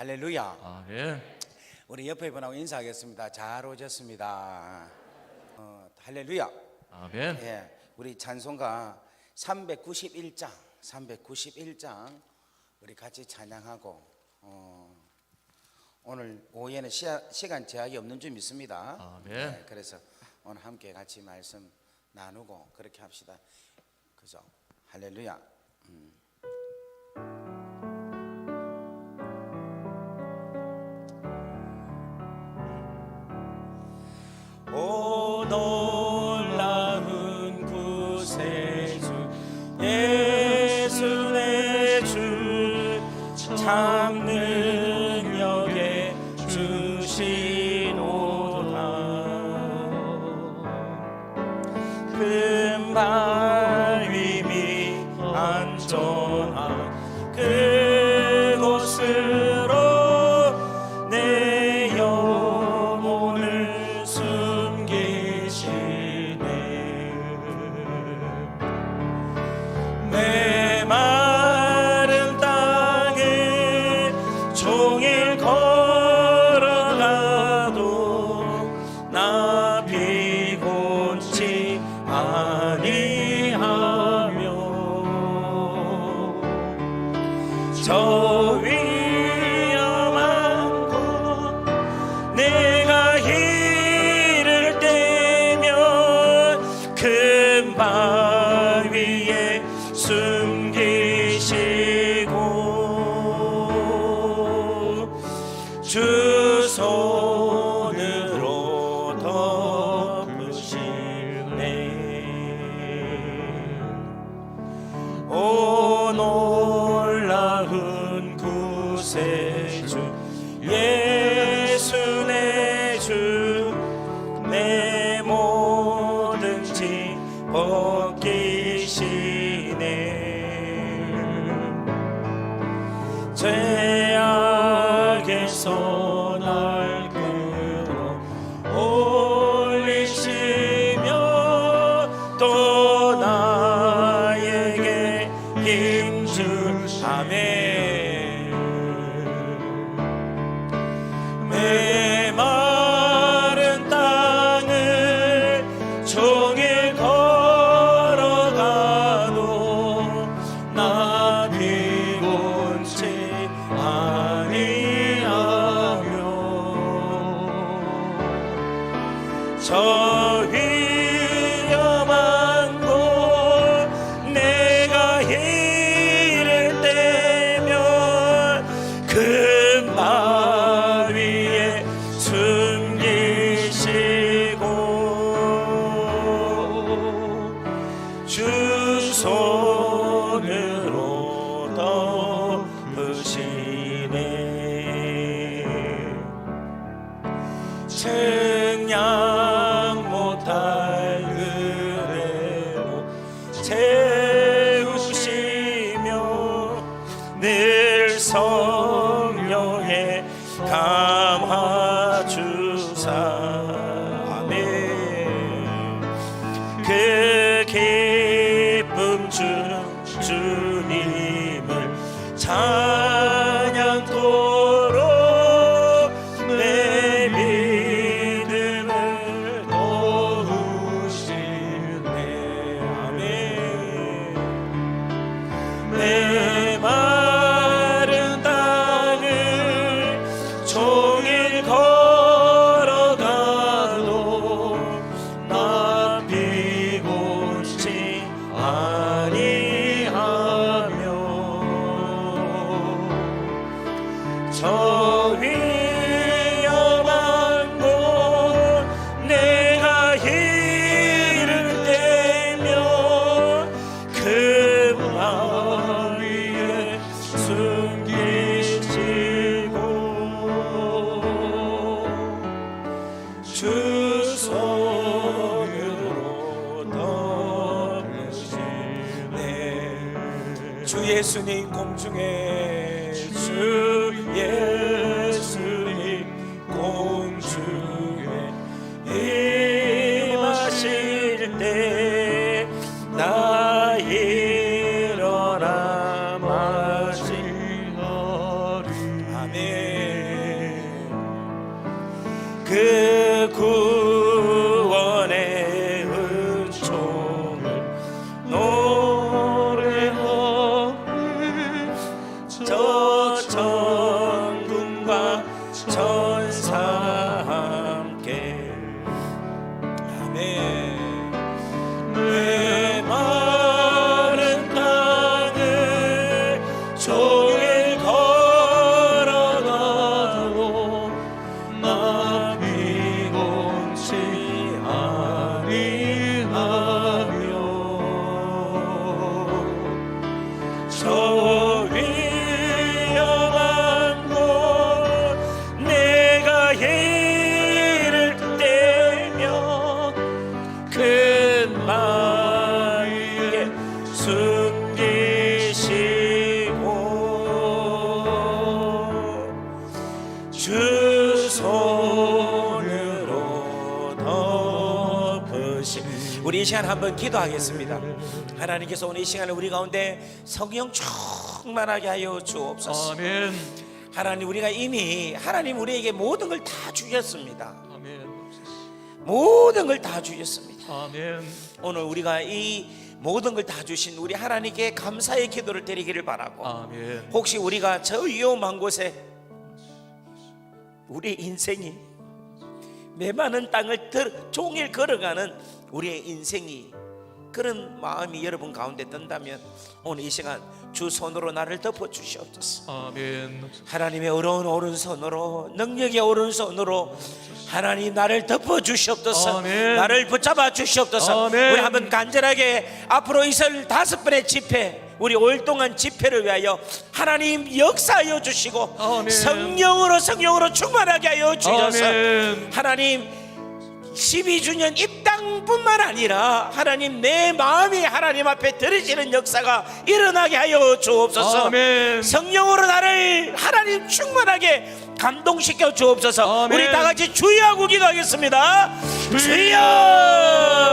할렐루야. 아멘. 우리 옆에 분하고 인사하겠습니다. 잘 오셨습니다. 할렐루야. 아멘. 예, 우리 찬송가 391장 우리 같이 찬양하고 오늘 오후에는 시간 제약이 없는 줄 믿습니다. 아멘. 예, 그래서 오늘 함께 같이 말씀 나누고 그렇게 합시다. 그죠? 할렐루야. 오 놀라운 구세주 예수 내 주 참 능력에 주시노라. 큰 바위미 안전한 그곳으로 내 영혼을 숨기시네. 내 마른 땅에 종일 걸어가도 나 비곤치 아니하며 저 위험한 곳 내가 이를 때면 큰 바위에 숨기시고 주 손으로 덮으시네. 오 놀라운 구세주 예수 내 주 내 모든 짐 벗기시네. 죄악에서 날 끌어 올리시며 또 나에게 힘 주시네. 내 마른 땅을 종일 걸어가도 나 비곤치 아니하며 저 위험한 곳 내가 이를 때면 큰 바위에 숨기시고 주 손으로 덮으시네. 측량 못할 은혜로 채우시며 늘 성령에 감화주사. 아멘. 그 기쁨 주님을 찬양토록 내 믿음을 도우시네. 아멘. 내 마른 땅을 종일 걸어가도 나 비곤치 아니하며 저 위험한 곳 내가 이를 때면 그 바위에 숨기시고 주 손으로 덮으시네. 주 예수님 공중에 주 예수님 공중에 임하실 때 나 일어나 마시하리. 아멘. 숨기시고 주 손으로 덮으시. 우리 이 시간 한번 기도하겠습니다. 하나님께서 오늘 이 시간에 우리 가운데 성령 충만하게 하여 주옵소서. 아멘. 하나님, 우리가 이미 하나님 우리에게 모든 걸 다 주셨습니다. 아멘. 모든 걸 다 주셨습니다. 아멘. 오늘 우리가 이 모든 걸 다 주신 우리 하나님께 감사의 기도를 드리기를 바라고, 아멘. 혹시 우리가 저 위험한 곳에 우리 인생이 메마른 땅을 종일 걸어가는 우리의 인생이 그런 마음이 여러분 가운데 든다면 오늘 이 시간 주 손으로 나를 덮어 주시옵소서. 아멘. 하나님의 어려운 오른손으로, 능력의 오른손으로 하나님 나를 덮어 주시옵소서. 아멘. 나를 붙잡아 주시옵소서. 아멘. 우리 한번 간절하게 앞으로 있을 5번의 집회, 우리 5일 동안 집회를 위하여 하나님 역사하여 주시고, 아멘. 성령으로 충만하게 하여 주셔서 아멘. 하나님 12주년 입당뿐만 아니라 하나님 내 마음이 하나님 앞에 들으시는 역사가 일어나게 하여 주옵소서. 아멘. 성령으로 나를 하나님 충만하게 감동시켜 주옵소서. 아멘. 우리 다 같이 주여하고 기도하겠습니다. 주여.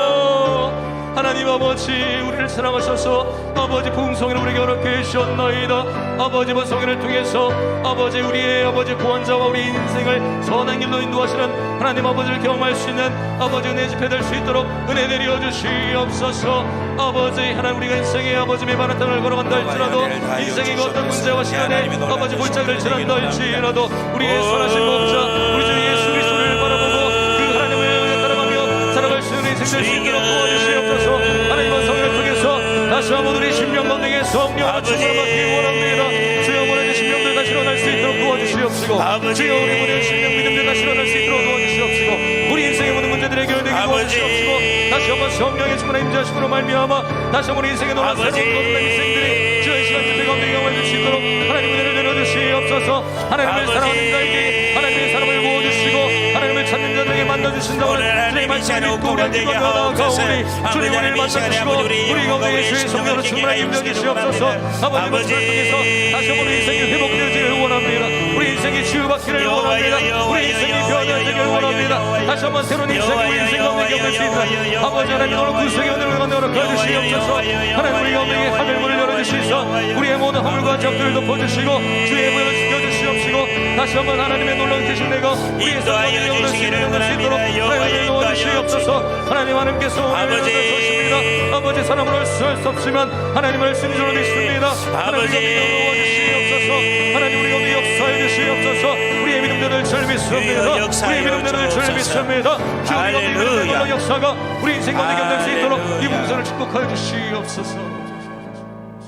하나님 아버지, 우리를 사랑하셔서 아버지 풍성이를 우리에게 허락해 주셨나이다. 아버지 본성을 통해서 아버지 우리의 아버지 구원자와 우리 인생을 선한 길로 인도하시는 하나님 아버지를 경험할 수 있는 아버지 은혜 집회 될 수 있도록 은혜 내려 주시옵소서. 아버지 하나님, 우리가 인생의 아버지 메마른 땅을 걸어간다 할지라도, 인생의 그 어떤 문제와 시간에 아버지 골짜기를 지난다 할지라도 우리의 선하신 법자 우리 주 예수 그리스도를 바라보고 그 하나님을 따라가며 살아갈 수 있는 인생 될 수 있도록 도와주시옵소서. 하나님의 성령을 통해서 다시 한번 우리 심령 가운데 성령과 충만을 받기 원합니다. 주여, 보내주신 심령들 다시 일어날 수 있도록 도와주시옵시고, 주여 우리 보내주신 심령 믿음들 다시 일어날 수 있도록 도와주시옵시고, 우리 인생의 모든 문제들의 해결되게 도와주시옵시고, 다시 한번 성령의 충만한 임재하심으로 말미암아 다시 한번 인생의 놀라운 새로운 거듭난 인생들이 주의 시간 집회 가운데 경험할 수 있도록 하나님 은혜를 내려주시옵소서. 하나님을 사랑하는 자에게 하나님의 사랑을 부어주시고, 하나님을 찾는 자들에게 만나주신다고 주의 말씀을 믿고 우리 기도하며 나아가오니 주님 우리를 만나주시고 우리 가운데 예수의 성령으로 충만하게 임재주시옵소서. 아버지 말씀을 통해서 다시 한번 우리 인생이 회복되어지기를 원합니다. 우리 인생이 치유받기를 원합니다. 우리 인생이 변화되기를 원합니다. 다시 한번 새로운 인생이 우리 인생 가운데 경험할 수 있는 아버지 하나님, 오늘 구속의 은혜를 가운데 허락하주시옵소서. 하나님, 우리 가운데 하늘문을 열어주시소 우리의 모든 허물과 적들을 덮어주시고 주의 문을 지켜주시옵시고, 다시 한번 하나님의 놀라운 계신 내가 우리의 삶을 영원할 수 있도록 하나님을 도와주시옵소서. 하나님, 하나님께서 오늘 서십니다. 아버지 사람으로 할 수 없지만 하나님을 순전히 믿습니다. 하나님 도와주시옵소서. 하나님, 우리 가운데 역사해 주시옵소서. 우리의 믿음들을 절 믿습니다. 우리의 믿음들을 절 믿습니다. 주 우리 가운데 놀라운 역사가 우리 인생 가운데 경험할 수 있도록 이 봉사를 축복하여 주시옵소서.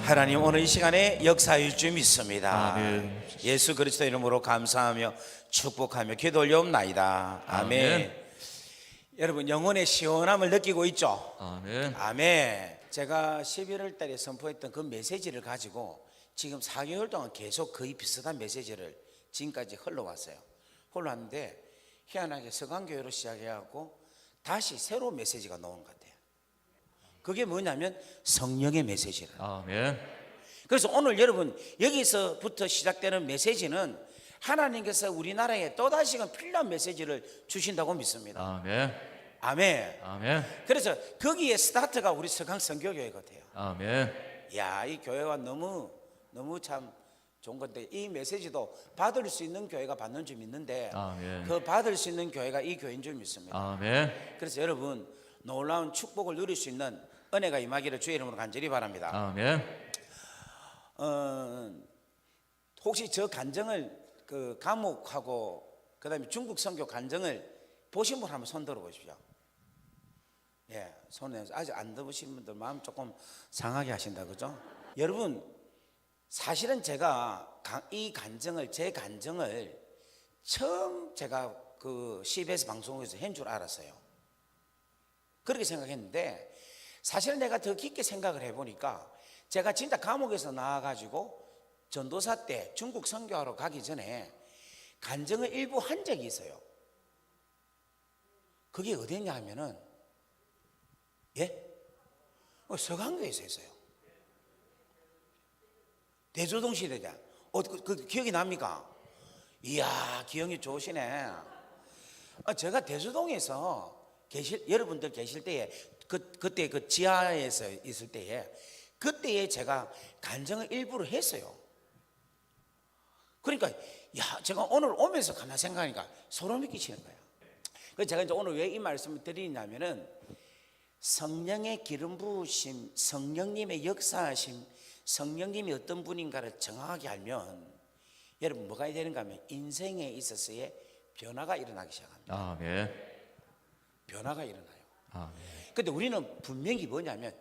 하나님, 오늘 이 시간에 역사할 줄 믿습니다. 아멘. 예수 그리스도 이름으로 감사하며 축복하며 기도 올려옵나이다. 아멘. 아멘. 여러분, 영혼의 시원함을 느끼고 있죠? 아멘. 아멘. 제가 11월 달에 선포했던 그 메시지를 가지고 지금 4개월 동안 계속 거의 비슷한 메시지를 지금까지 흘러왔어요. 흘러왔는데 희한하게 서강교회로 시작해갖고 다시 새로운 메시지가 나오는 것 같아요. 그게 뭐냐면 성령의 메시지를. 아멘. 그래서 오늘 여러분, 여기서부터 시작되는 메시지는 하나님께서 우리나라에 또다시금 필요한 메시지를 주신다고 믿습니다. 아멘. 아멘. 아멘. 그래서 거기에 스타트가 우리 서강 선교교회 같아요. 아멘. 야, 이 교회가 너무 참 좋은 건데, 이 메시지도 받을 수 있는 교회가 받는 줄 믿는데, 아멘. 그 받을 수 있는 교회가 이 교회인 줄 믿습니다. 아멘. 그래서 여러분, 놀라운 축복을 누릴 수 있는 은혜가 임하기를 주의 이름으로 간절히 바랍니다. 아멘. 혹시 저 간증을 그 감옥하고 그다음에 중국 선교 간증을 보신 분 한번 손 들어 보십시오. 예, 손에 아직 안 들어보신 분들 마음 조금 상하게 하신다, 그죠? 여러분, 사실은 제가 제 간증을 처음 제가 그 CBS 방송에서 한 줄 알았어요. 그렇게 생각했는데, 사실 내가 더 깊게 생각을 해보니까 제가 진짜 감옥에서 나와가지고 전도사 때 중국 선교하러 가기 전에 간증을 일부 한 적이 있어요. 그게 어디냐 하면은, 예? 서강교에서 했어요. 대조동 시대자. 그 기억이 납니까? 이야, 기억이 좋으시네. 제가 대조동에서 여러분들 계실 때에 그때 그 지하에서 있을 때에 그때에 제가 간증을 일부러 했어요. 그러니까 제가 오늘 오면서 가만 생각하니까 소름이 끼치는 거예요. 그래서 제가 이제 오늘 왜 이 말씀을 드리냐면은 성령의 기름 부으심, 성령님의 역사하심, 성령님이 어떤 분인가를 정확하게 알면 여러분 뭐가 되는가 하면 인생에 있어서의 변화가 일어나기 시작합니다. 아멘. 변화가 일어나요. 아멘. 근데 우리는 분명히 뭐냐면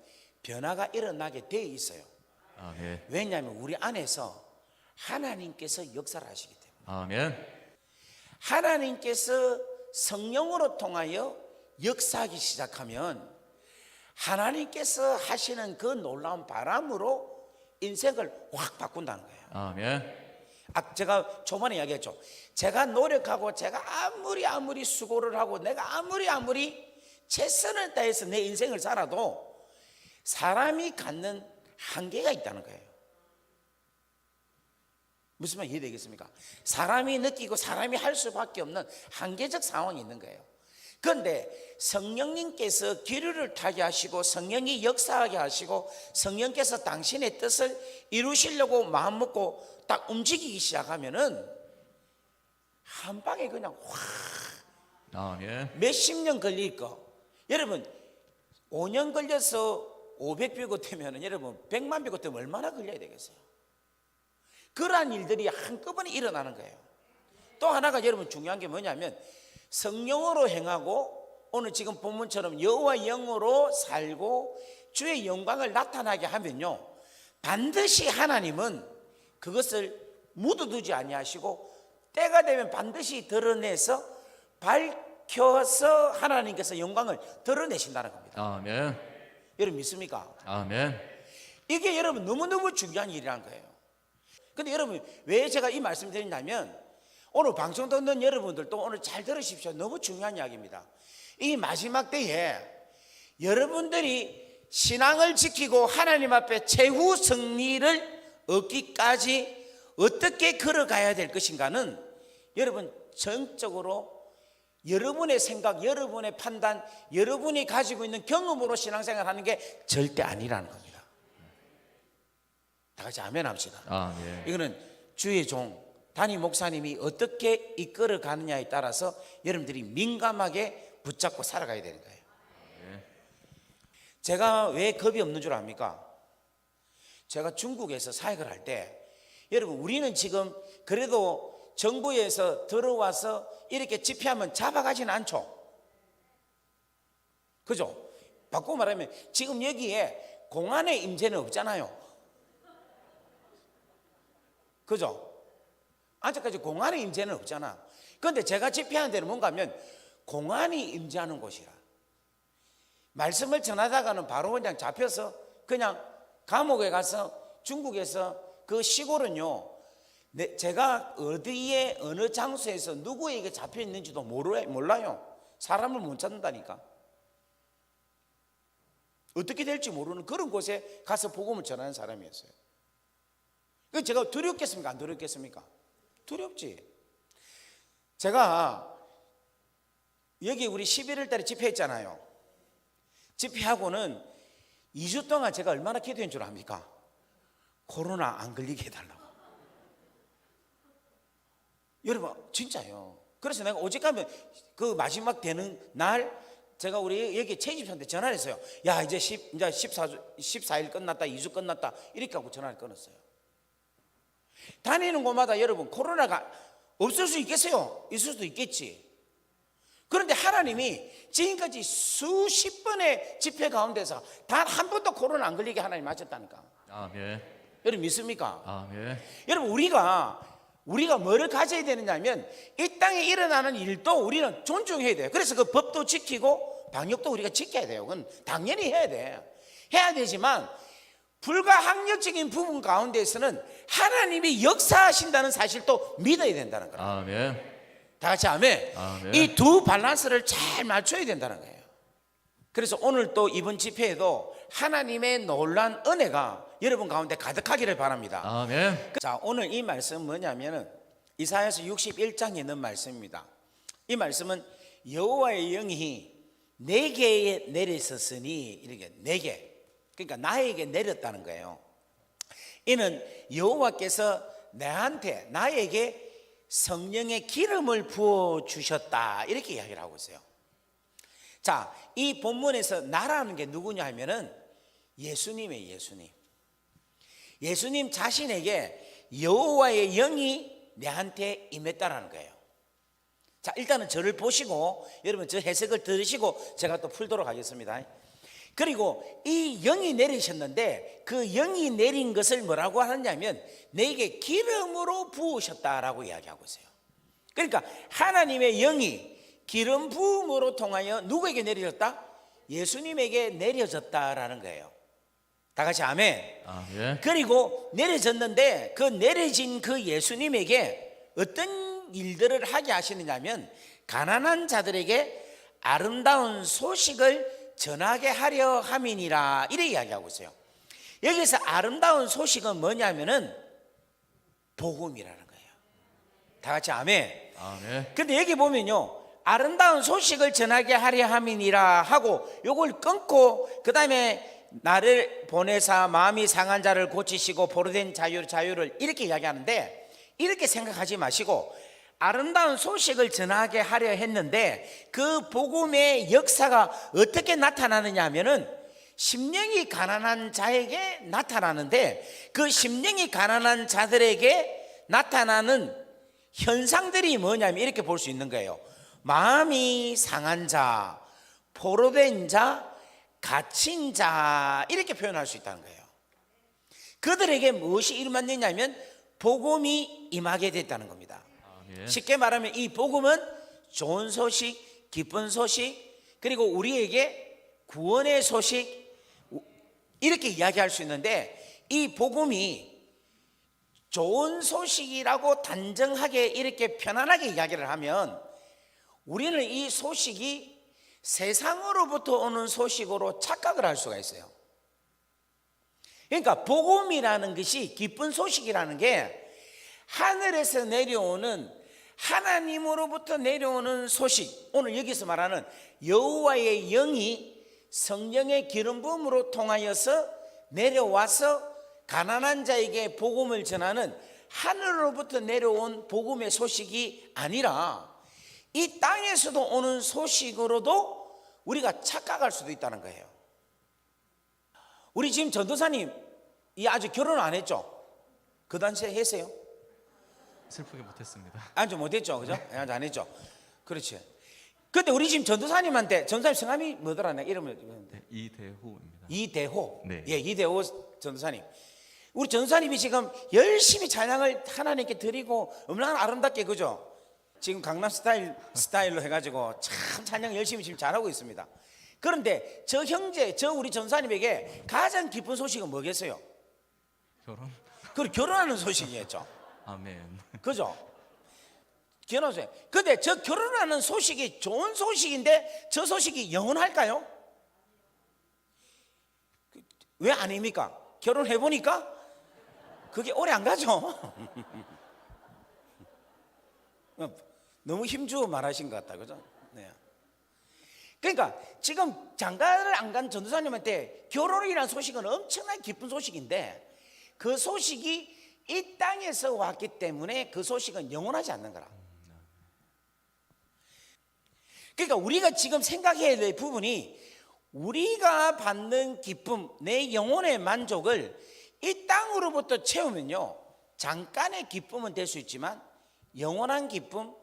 변화가 일어나게 돼 있어요. 아멘. 왜냐하면 우리 안에서 하나님께서 역사를 하시기 때문에. 아멘. 하나님께서 성령으로 통하여 역사하기 시작하면 하나님께서 하시는 그 놀라운 바람으로 인생을 확 바꾼다는 거예요. 아멘. 제가 초반에 이야기했죠. 제가 노력하고 제가 아무리 수고를 하고 내가 아무리 최선을 다해서 내 인생을 살아도 사람이 갖는 한계가 있다는 거예요. 무슨 말 이해되겠습니까? 사람이 느끼고 사람이 할 수밖에 없는 한계적 상황이 있는 거예요. 그런데 성령님께서 기류를 타게 하시고 성령이 역사하게 하시고 성령께서 당신의 뜻을 이루시려고 마음먹고 딱 움직이기 시작하면은 한 방에 그냥 확 아멘. 몇십 년 걸릴 거. 여러분 5년 걸려서 500비고 되면은 여러분 100만 비고 되면 얼마나 걸려야 되겠어요? 그러한 일들이 한꺼번에 일어나는 거예요. 또 하나가 여러분 중요한 게 뭐냐면 성령으로 행하고 오늘 지금 본문처럼 여호와 영으로 살고 주의 영광을 나타나게 하면요 반드시 하나님은 그것을 묻어두지 아니하시고 때가 되면 반드시 드러내서 밝혀서 하나님께서 영광을 드러내신다는 겁니다. 아멘. 여러분 믿습니까? 아멘. 이게 여러분 너무너무 중요한 일이라는 거예요. 근데 여러분 왜 제가 이 말씀 드리냐면 오늘 방송 듣는 여러분들도 오늘 잘 들으십시오. 너무 중요한 이야기입니다. 이 마지막 때에 여러분들이 신앙을 지키고 하나님 앞에 최후 승리를 얻기까지 어떻게 걸어가야 될 것인가는 여러분 전적으로 여러분의 생각, 여러분의 판단, 여러분이 가지고 있는 경험으로 신앙생활 하는 게 절대 아니라는 겁니다. 다 같이 아멘 합시다. 아멘. 이거는 주의 종 담임 목사님이 어떻게 이끌어 가느냐에 따라서 여러분들이 민감하게 붙잡고 살아가야 되는 거예요. 제가 왜 겁이 없는 줄 압니까? 제가 중국에서 사역을 할 때 여러분 우리는 지금 그래도 정부에서 들어와서 이렇게 집회하면 잡아가지는 않죠. 그죠? 바꾸고 말하면 지금 여기에 공안의 임재는 없잖아요. 그죠? 아직까지 공안의 임재는 없잖아. 그런데 제가 집회하는 데는 뭔가 하면 공안이 임재하는 곳이라. 말씀을 전하다가는 바로 그냥 잡혀서 그냥 감옥에 가서 중국에서 그 시골은요 제가 어디에 어느 장소에서 누구에게 잡혀 있는지도 몰라요. 사람을 못 찾는다니까. 어떻게 될지 모르는 그런 곳에 가서 복음을 전하는 사람이었어요. 제가 두렵겠습니까? 안 두렵겠습니까? 두렵지. 제가 여기 우리 11월 달에 집회했잖아요. 집회하고는 2주 동안 제가 얼마나 기도한 줄 압니까? 코로나 안 걸리게 해달라고. 여러분 진짜요. 그래서 내가 오직 가면 그 마지막 되는 날 제가 우리 여기 채집사한테 전화를 했어요. 야 이제 14일 끝났다, 2주 끝났다 이렇게 하고 전화를 끊었어요. 다니는 곳마다 여러분 코로나가 없을 수 있겠어요? 있을 수도 있겠지. 그런데 하나님이 지금까지 수십 번의 집회 가운데서 단 한 번도 코로나 안 걸리게 하나님 하셨다니까. 아멘. 여러분 믿습니까? 아멘. 여러분 우리가 뭐를 가져야 되느냐면 이 땅에 일어나는 일도 우리는 존중해야 돼요. 그래서 그 법도 지키고 방역도 우리가 지켜야 돼요. 그건 당연히 해야 돼. 해야 되지만 불가항력적인 부분 가운데서는 하나님이 역사하신다는 사실도 믿어야 된다는 거예요. 아멘. 다 같이 아멘. 아멘. 이 두 밸런스를 잘 맞춰야 된다는 거예요. 그래서 오늘 또 이번 집회에도 하나님의 놀란 은혜가 여러분 가운데 가득하기를 바랍니다. 아멘. 자, 오늘 이 말씀은 뭐냐면은 이사야서 61장에 있는 말씀입니다. 이 말씀은 여호와의 영이 내게 내리셨으니, 이렇게 내게, 그러니까 나에게 내렸다는 거예요. 이는 여호와께서 나에게 성령의 기름을 부어 주셨다, 이렇게 이야기를 하고 있어요. 자, 이 본문에서 나라는 게 누구냐 하면은 예수님이에요. 예수님 자신에게 여호와의 영이 내한테 임했다라는 거예요. 자, 일단은 저를 보시고 여러분 저 해석을 들으시고 제가 또 풀도록 하겠습니다. 그리고 이 영이 내리셨는데 그 영이 내린 것을 뭐라고 하느냐면 내게 기름으로 부으셨다라고 이야기하고 있어요. 그러니까 하나님의 영이 기름 부음으로 통하여 누구에게 내려졌다? 예수님에게 내려졌다라는 거예요. 다 같이 아멘. 아멘. 그리고 내려졌는데 그 내려진 그 예수님에게 어떤 일들을 하게 하시느냐면 가난한 자들에게 아름다운 소식을 전하게 하려 함이니라, 이렇게 이야기하고 있어요. 여기서 아름다운 소식은 뭐냐면은 복음이라는 거예요. 다 같이 아멘. 아멘. 근데 여기 보면요, 아름다운 소식을 전하게 하려 함이니라 하고 요걸 끊고 그 다음에 나를 보내사 마음이 상한 자를 고치시고 포로된 자유를 이렇게 이야기하는데, 이렇게 생각하지 마시고 아름다운 소식을 전하게 하려 했는데 그 복음의 역사가 어떻게 나타나느냐 하면은 심령이 가난한 자에게 나타나는데, 그 심령이 가난한 자들에게 나타나는 현상들이 뭐냐면 이렇게 볼 수 있는 거예요. 마음이 상한 자, 포로된 자, 갇힌 자, 이렇게 표현할 수 있다는 거예요. 그들에게 무엇이 일어났느냐면 복음이 임하게 됐다는 겁니다. 아멘. 쉽게 말하면 이 복음은 좋은 소식, 기쁜 소식, 그리고 우리에게 구원의 소식, 이렇게 이야기할 수 있는데, 이 복음이 좋은 소식이라고 단정하게 이렇게 편안하게 이야기를 하면 우리는 이 소식이 세상으로부터 오는 소식으로 착각을 할 수가 있어요. 그러니까 복음이라는 것이, 기쁜 소식이라는 게 하늘에서 내려오는, 하나님으로부터 내려오는 소식, 오늘 여기서 말하는 여호와의 영이 성령의 기름 부음으로 통하여서 내려와서 가난한 자에게 복음을 전하는 하늘로부터 내려온 복음의 소식이 아니라 이 땅에서도 오는 소식으로도 우리가 착각할 수도 있다는 거예요. 우리 지금 전도사님 이 아직 결혼 안 했죠? 그 단체 했어요? 슬프게 못했습니다. 아직 못했죠, 그죠? 아직 안 했죠. 그렇지. 근데 우리 지금 전도사님 성함이 뭐더라? 내 이름을. 네, 이대호입니다. 이대호. 네. 예, 이대호 전도사님. 우리 전도사님이 지금 열심히 찬양을 하나님께 드리고 얼마나 아름답게, 그죠? 지금 강남 스타일로 해가지고 참 찬양 열심히 지금 잘하고 있습니다. 그런데 저 형제, 저 우리 전사님에게 가장 기쁜 소식은 뭐겠어요? 결혼. 그 결혼하는 소식이었죠. 아멘. 그죠? 결혼하세요. 근데 저 결혼하는 소식이 좋은 소식인데 저 소식이 영원할까요? 왜 아닙니까? 결혼해 보니까 그게 오래 안 가죠. 너무 힘주어 말하신 것 같다, 그죠? 네. 그러니까 지금 장가를 안 간 전도사님한테 결혼이라는 소식은 엄청나게 기쁜 소식인데 그 소식이 이 땅에서 왔기 때문에 그 소식은 영원하지 않는 거라. 그러니까 우리가 지금 생각해야 될 부분이, 우리가 받는 기쁨, 내 영혼의 만족을 이 땅으로부터 채우면요, 잠깐의 기쁨은 될 수 있지만 영원한 기쁨,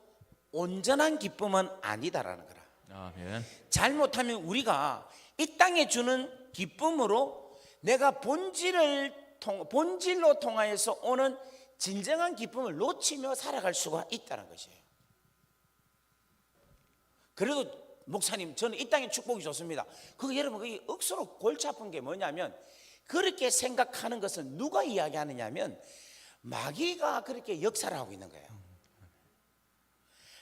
온전한 기쁨은 아니다라는 거라. 아멘. 잘못하면 우리가 이 땅에 주는 기쁨으로 내가 본질로 통하여서 오는 진정한 기쁨을 놓치며 살아갈 수가 있다는 것이에요. 그래도 목사님, 저는 이 땅의 축복이 좋습니다. 여러분, 그게 억수로 골치 아픈 게 뭐냐면, 그렇게 생각하는 것은 누가 이야기하느냐면 마귀가 그렇게 역사를 하고 있는 거예요.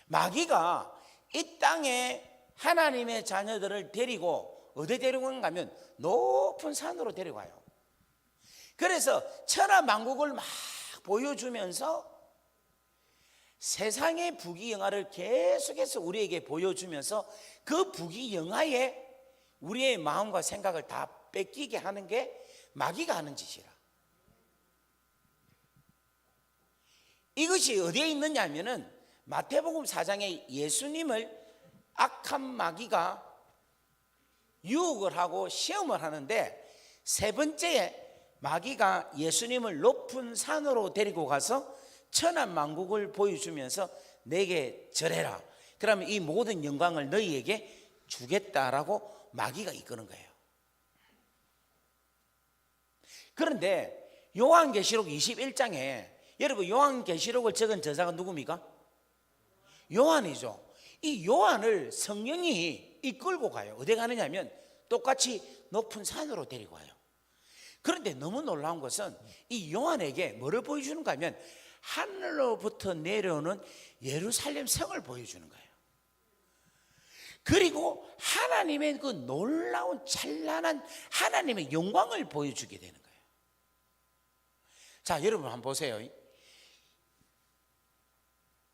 마귀가 이 땅에 하나님의 자녀들을 데리고 어디 데리고 가면 높은 산으로 데려가요. 그래서 천하만국을 막 보여주면서 세상의 부귀영화를 계속해서 우리에게 보여주면서 그 부귀영화에 우리의 마음과 생각을 다 뺏기게 하는 게 마귀가 하는 짓이라. 이것이 어디에 있느냐 하면은 마태복음 4장에 예수님을 악한 마귀가 유혹을 하고 시험을 하는데, 세 번째에 마귀가 예수님을 높은 산으로 데리고 가서 천하만국을 보여주면서 내게 절해라, 그러면 이 모든 영광을 너희에게 주겠다라고 마귀가 이끄는 거예요. 그런데 요한계시록 21장에 여러분, 요한계시록을 적은 저자가 누굽니까? 요한이죠. 이 요한을 성령이 이끌고 가요. 어디 가느냐 하면 똑같이 높은 산으로 데리고 가요. 그런데 너무 놀라운 것은 이 요한에게 뭐를 보여주는가 하면 하늘로부터 내려오는 예루살렘 성을 보여주는 거예요. 그리고 하나님의 그 놀라운 찬란한 하나님의 영광을 보여주게 되는 거예요. 자, 여러분 한번 보세요.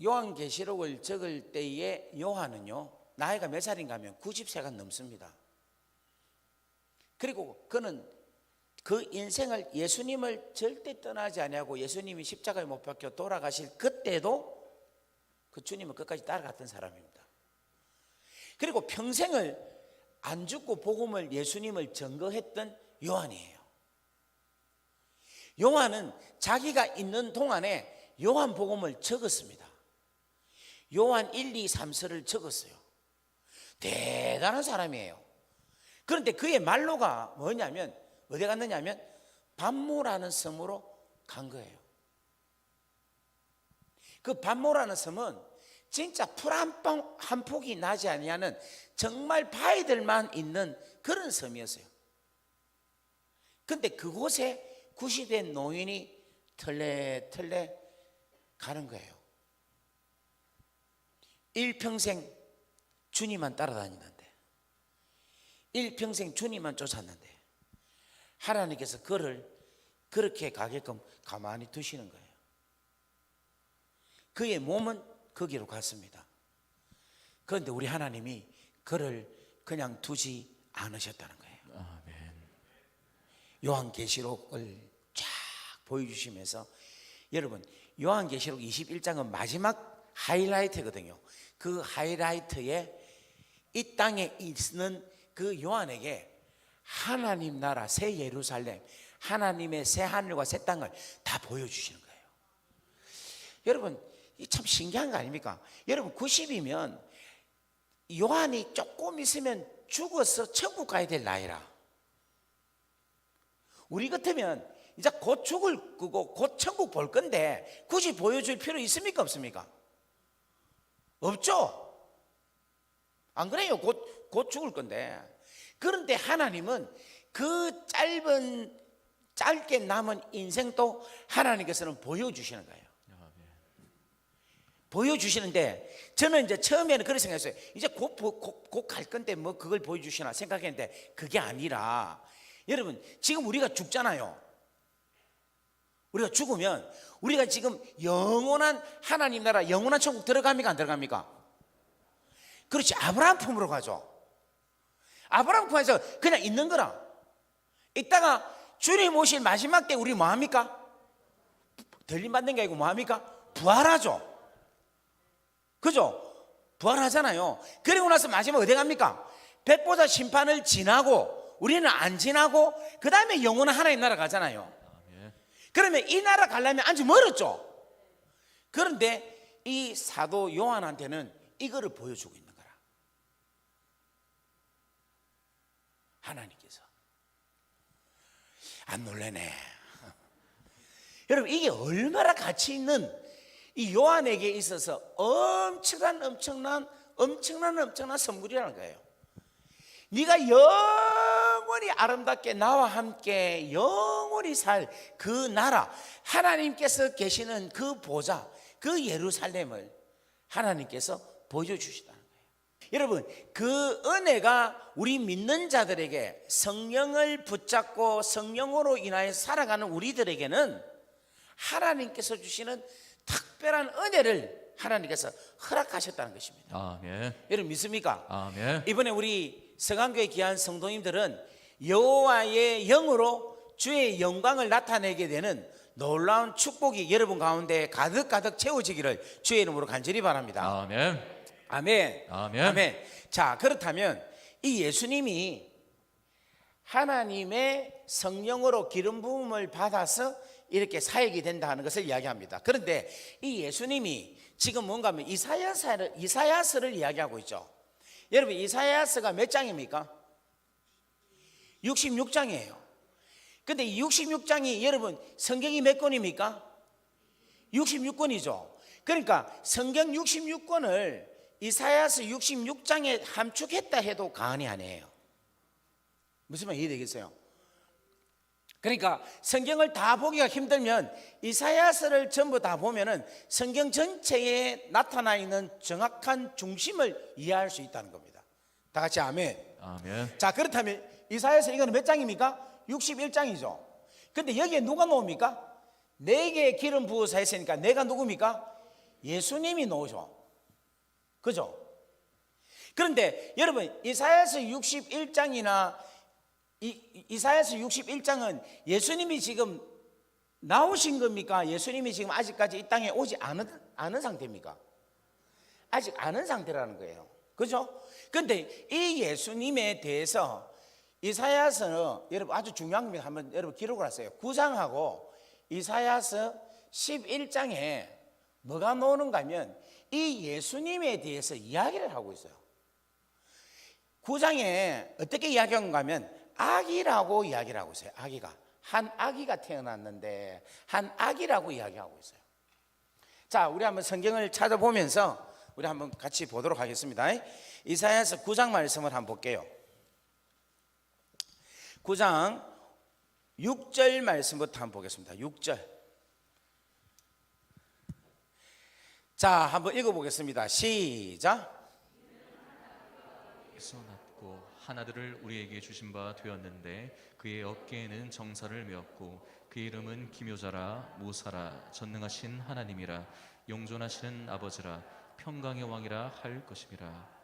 요한계시록을 적을 때에 요한은요, 나이가 몇 살인가 하면 90세가 넘습니다. 그리고 그는 그 인생을, 예수님을 절대 떠나지 아니하고 예수님이 십자가에 못 박혀 돌아가실 그때도 그 주님을 끝까지 따라갔던 사람입니다. 그리고 평생을 안 죽고 복음을, 예수님을 증거했던 요한이에요. 요한은 자기가 있는 동안에 요한 복음을 적었습니다. 요한 1, 2, 3서를 적었어요. 대단한 사람이에요. 그런데 그의 말로가 뭐냐면, 어디 갔느냐 하면 반모라는 섬으로 간 거예요. 그 반모라는 섬은 진짜 풀 한 폭이 나지 아니하는 정말 바위들만 있는 그런 섬이었어요. 근데 그곳에 구시된 노인이 털레털레 가는 거예요. 일평생 주님만 따라다니는데, 일평생 주님만 쫓았는데 하나님께서 그를 그렇게 가게끔 가만히 두시는 거예요. 그의 몸은 거기로 갔습니다. 그런데 우리 하나님이 그를 그냥 두지 않으셨다는 거예요. 아멘. 요한계시록을 쫙 보여주시면서, 여러분 요한계시록 21장은 마지막 하이라이트거든요. 그 하이라이트에 이 땅에 있는 그 요한에게 하나님 나라 새 예루살렘, 하나님의 새 하늘과 새 땅을 다 보여주시는 거예요. 여러분 참 신기한 거 아닙니까? 여러분 90이면 요한이 조금 있으면 죽어서 천국 가야 될 나이라. 우리 같으면 이제 곧 죽을 거고 곧 천국 볼 건데 굳이 보여줄 필요 있습니까, 없습니까? 없죠. 안 그래요? 곧 죽을 건데. 그런데 하나님은 그 짧게 남은 인생도 하나님께서는 보여주시는 거예요. 보여주시는데, 저는 이제 처음에는 그렇게 생각했어요. 이제 곧 갈 건데 뭐 그걸 보여주시나 생각했는데 그게 아니라, 여러분 지금 우리가 죽잖아요. 우리가 죽으면 우리가 지금 영원한 하나님 나라, 영원한 천국 들어갑니까, 안 들어갑니까? 그렇지. 아브라함 품으로 가죠. 아브라함 품에서 그냥 있는 거라. 이따가 주님 오실 마지막 때 우리 뭐합니까? 들림 받는 게 아니고 뭐합니까? 부활하죠. 그죠? 부활하잖아요. 그리고 나서 마지막 어디 갑니까? 백보자 심판을 지나고, 우리는 안 지나고 그 다음에 영원한 하나님 나라 가잖아요. 그러면 이 나라 가려면 아주 멀었죠. 그런데 이 사도 요한한테는 이거를 보여주고 있는 거라. 하나님께서. 안 놀래네. 여러분 이게 얼마나 가치 있는, 이 요한에게 있어서 엄청난 선물이라는 거예요. 네가 영원히 아름답게 나와 함께 영원히 살 그 나라, 하나님께서 계시는 그 보좌, 그 예루살렘을 하나님께서 보여주시다는 거예요. 여러분, 그 은혜가 우리 믿는 자들에게 성령을 붙잡고 성령으로 인하여 살아가는 우리들에게는 하나님께서 주시는 특별한 은혜를 하나님께서 허락하셨다는 것입니다. 아멘. 여러분 믿습니까? 아멘. 이번에 우리 성안교회 귀한 성도님들은 여호와의 영으로 주의 영광을 나타내게 되는 놀라운 축복이 여러분 가운데 가득가득 채워지기를 주의 이름으로 간절히 바랍니다. 아멘. 아멘. 아멘. 아멘. 자, 그렇다면 이 예수님이 하나님의 성령으로 기름 부음을 받아서 이렇게 사역이 된다는 것을 이야기합니다. 그런데 이 예수님이 지금 뭔가 하면 이사야서를 이야기하고 있죠. 여러분, 이사야서가 몇 장입니까? 66장이에요. 근데 이 66장이 여러분 성경이 몇 권입니까? 66권이죠. 그러니까 성경 66권을 이사야서 66장에 함축했다 해도 과언이 아니에요. 무슨 말 이해되겠어요? 그러니까 성경을 다 보기가 힘들면 이사야서를 전부 다 보면은 성경 전체에 나타나 있는 정확한 중심을 이해할 수 있다는 겁니다. 다 같이 아멘. 아멘. 자, 그렇다면 이사야서 이거는 몇 장입니까? 61장이죠. 근데 여기에 누가 놓습니까? 내게 기름 부어서 했으니까 내가 누굽니까? 예수님이 놓으죠. 그죠? 그런데 여러분 이사야서 61장이나 이사야서 61장은 예수님이 지금 나오신 겁니까? 예수님이 지금 아직까지 이 땅에 오지 않은 상태입니까? 아직 않은 상태라는 거예요. 그죠? 그런데 이 예수님에 대해서 이사야서는 여러분 아주 중요한 겁니다. 한번 여러분 기록을 하세요. 9장하고 이사야서 11장에 뭐가 나오는가 하면 이 예수님에 대해서 이야기를 하고 있어요. 9장에 어떻게 이야기하는가 하면 아기라고 이야기를 하고 있어요. 아기가 한 아기가 태어났는데 한 아기라고 이야기하고 있어요. 자, 우리 한번 성경을 찾아보면서 우리 한번 같이 보도록 하겠습니다. 이사야서 9장 말씀을 한번 볼게요. 9장 6절 말씀부터 한번 보겠습니다. 6절. 자, 한번 읽어보겠습니다. 시작. 에서 낳고 하나들을 우리에게 주신 바 되었는데 그의 어깨에는 정사를 메었고 그의 이름은 기묘자라 모사라 전능하신 하나님이라 영존하시는 아버지라 평강의 왕이라 할 것임이라.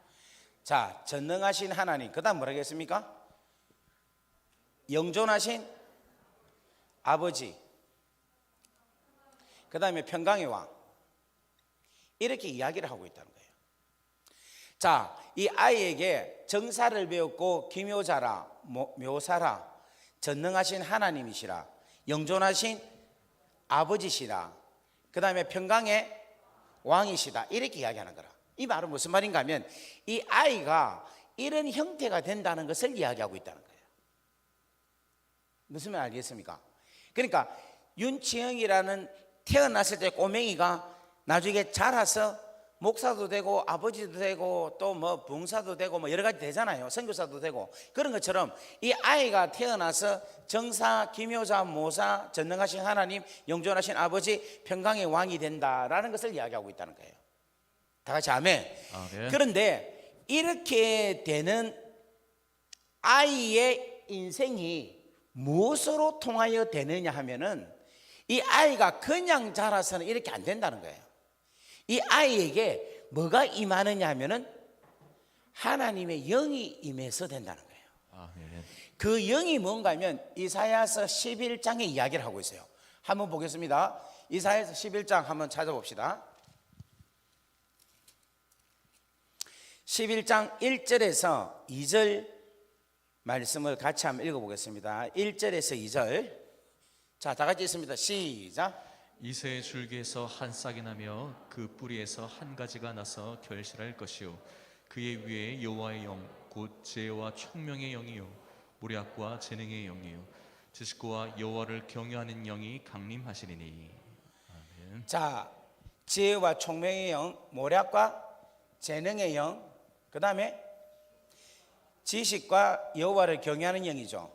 자, 전능하신 하나님. 그 다음 뭐라 하겠습니까? 영존하신 아버지. 그 다음에 평강의 왕. 이렇게 이야기를 하고 있다는 거예요. 자, 이 아이에게 정사를 배웠고 기묘자라 묘사라 전능하신 하나님이시라 영존하신 아버지시라 그 다음에 평강의 왕이시다 이렇게 이야기하는 거라. 이 말은 무슨 말인가 하면 이 아이가 이런 형태가 된다는 것을 이야기하고 있다는 거예요. 무슨 말 알겠습니까? 그러니까 윤치영이라는 태어났을 때 꼬맹이가 나중에 자라서 목사도 되고 아버지도 되고 또 뭐 봉사도 되고 뭐 여러 가지 되잖아요. 선교사도 되고 그런 것처럼 이 아이가 태어나서 정사, 기묘자, 모사, 전능하신 하나님, 영존하신 아버지, 평강의 왕이 된다라는 것을 이야기하고 있다는 거예요. 다 같이 아멘. 아멘. 그런데 이렇게 되는 아이의 인생이 무엇으로 통하여 되느냐 하면은 이 아이가 그냥 자라서는 이렇게 안 된다는 거예요. 이 아이에게 뭐가 임하느냐 하면은 하나님의 영이 임해서 된다는 거예요. 아멘. 그 영이 뭔가 하면 이사야서 11장에 이야기를 하고 있어요. 한번 보겠습니다. 이사야서 11장 한번 찾아봅시다. 11장 1절에서 2절 말씀을 같이 한번 읽어보겠습니다. 1절에서 2절. 자, 다 같이 있습니다. 시작. 이새의 줄기에서 한 싹이 나며 그 뿌리에서 한 가지가 나서 결실할 것이요 그의 위에 여호와의 영 곧 지혜와 총명의 영이요 모략과 재능의 영이요 지식과 여호와를 경외하는 영이 강림하시리니. 아멘. 자, 지혜와 총명의 영, 모략과 재능의 영, 그 다음에 지식과 여호와를 경외하는 영이죠.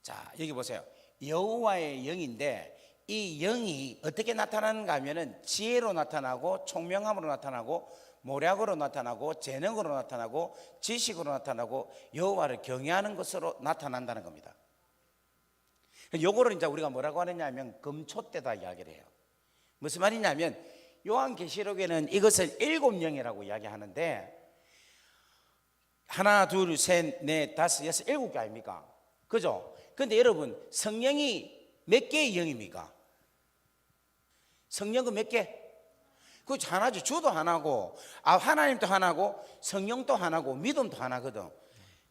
자, 여기 보세요. 여호와의 영인데 이 영이 어떻게 나타나는가 하면은 지혜로 나타나고 총명함으로 나타나고 모략으로 나타나고 재능으로 나타나고 지식으로 나타나고 여호와를 경외하는 것으로 나타난다는 겁니다. 요거를 이제 우리가 뭐라고 하느냐면 금초대다 이야기를 해요. 무슨 말이냐면 요한계시록에는 이것을 7영이라고 이야기하는데 하나 둘 셋 넷 다섯 여섯 7개 아닙니까? 그죠? 근데 여러분 성령이 몇 개의 영입니까? 성령은 몇 개? 그 하나죠. 주도 하나고 하나님도 하나고 성령도 하나고 믿음도 하나거든.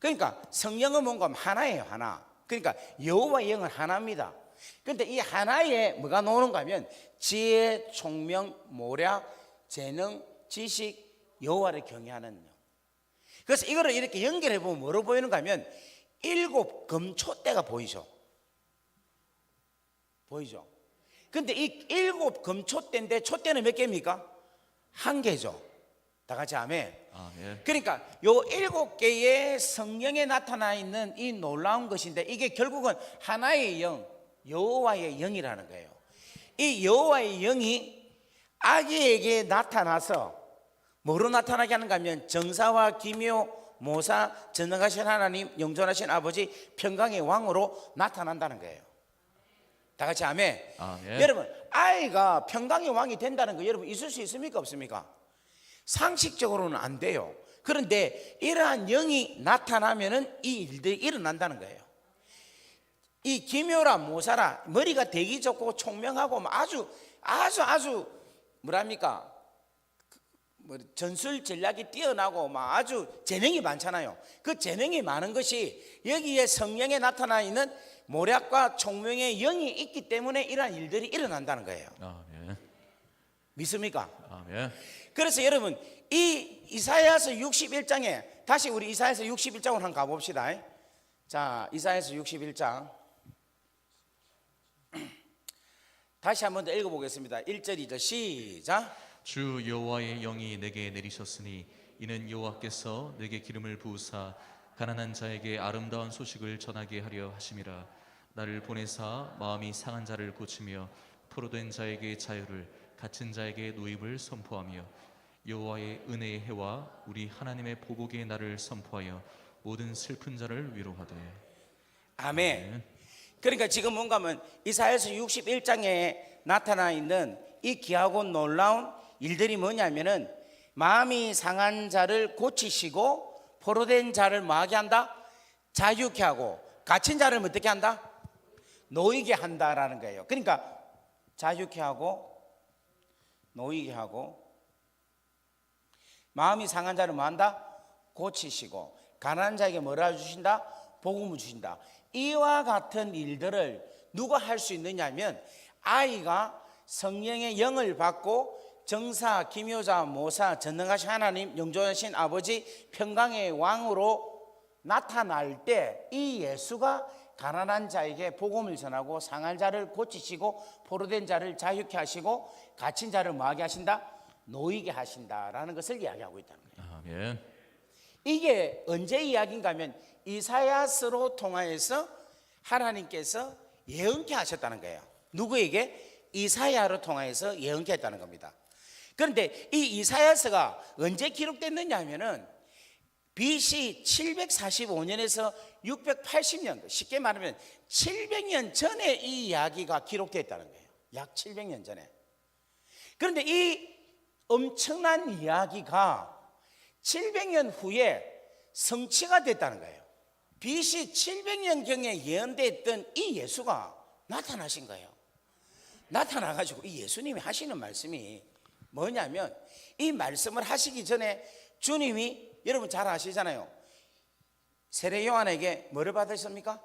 그러니까 성령은 뭔가 하나예요. 하나. 그러니까 여호와의 영은 하나입니다. 그런데 이 하나에 뭐가 나오는가 하면 지혜, 총명, 모략, 재능, 지식, 여호와를 경외하는 영. 그래서 이거를 이렇게 연결해 보면 뭐로 보이는가 하면 7 금초대가 보이죠. 보이죠? 근데 이 7 금초대인데 촛대는 몇 개입니까? 1개죠. 다 같이 아멘. 그러니까 요 7개의 성령에 나타나 있는 이 놀라운 것인데 이게 결국은 하나의 영, 여호와의 영이라는 거예요. 이 여호와의 영이 아기에게 나타나서 뭐로 나타나게 하는가 하면 정사와 기묘, 모사, 전능하신 하나님, 영존하신 아버지, 평강의 왕으로 나타난다는 거예요. 다 같이 아멘. 여러분 아이가 평강의 왕이 된다는 거 여러분 있을 수 있습니까 없습니까? 상식적으로는 안 돼요. 그런데 이러한 영이 나타나면은 이 일들이 일어난다는 거예요. 이 기묘라 모사라 머리가 되기 좋고 총명하고 아주 뭐랍니까? 전술 전략이 뛰어나고 아주 재능이 많잖아요. 그 재능이 많은 것이 여기에 성령에 나타나 있는 모략과 총명의 영이 있기 때문에 이러한 일들이 일어난다는 거예요. 믿습니까? 그래서 여러분 이 이사야서 61장에 다시 우리 이사야서 61장으로 한번 가봅시다. 자, 이사야서 61장 다시 한번 더 읽어보겠습니다. 1절 2절 시작. 주 여호와의 영이 내게 내리셨으니 이는 여호와께서 내게 기름을 부으사 가난한 자에게 아름다운 소식을 전하게 하려 하심이라. 나를 보내사 마음이 상한 자를 고치며 포로된 자에게 자유를 갇힌 자에게 노임을 선포하며 여호와의 은혜의 해와 우리 하나님의 보복의 날을 선포하여 모든 슬픈 자를 위로하되. 아멘. 그러니까 지금 뭔가 하면 이사야서 61장에 나타나 있는 이 귀하고 놀라운 일들이 뭐냐면은 마음이 상한 자를 고치시고 포로된 자를 뭐하게 한다? 자유케 하고 갇힌 자를 어떻게 한다? 놓이게 한다라는 거예요. 그러니까 자유케 하고 놓이게 하고 마음이 상한 자를 뭐한다? 고치시고 가난한 자에게 뭐라 주신다? 복음을 주신다. 이와 같은 일들을 누가 할 수 있느냐 하면 아이가 성령의 영을 받고 정사, 기묘자, 모사, 전능하신 하나님, 영존하신 아버지, 평강의 왕으로 나타날 때 이 예수가 가난한 자에게 복음을 전하고 상한 자를 고치시고 포로된 자를 자유케 하시고 갇힌 자를 뭐하게 하신다? 놓이게 하신다라는 것을 이야기하고 있다는 거예요. 아멘. 이게 언제 이야기인가 하면 이사야서로 통하여서 하나님께서 예언케 하셨다는 거예요. 누구에게? 이사야로 통하여서 예언케 했다는 겁니다. 그런데 이 이사야서가 언제 기록됐느냐 하면은 BC 745년에서 680년, 쉽게 말하면 700년 전에 이 이야기가 기록됐다는 거예요. 약 700년 전에. 그런데 이 엄청난 이야기가 700년 후에 성취가 됐다는 거예요. BC 700년경에 예언됐던 이 예수가 나타나신 거예요. 나타나가지고 이 예수님이 하시는 말씀이 뭐냐면 이 말씀을 하시기 전에 주님이 여러분 잘 아시잖아요. 세례 요한에게 뭐를 받으셨습니까?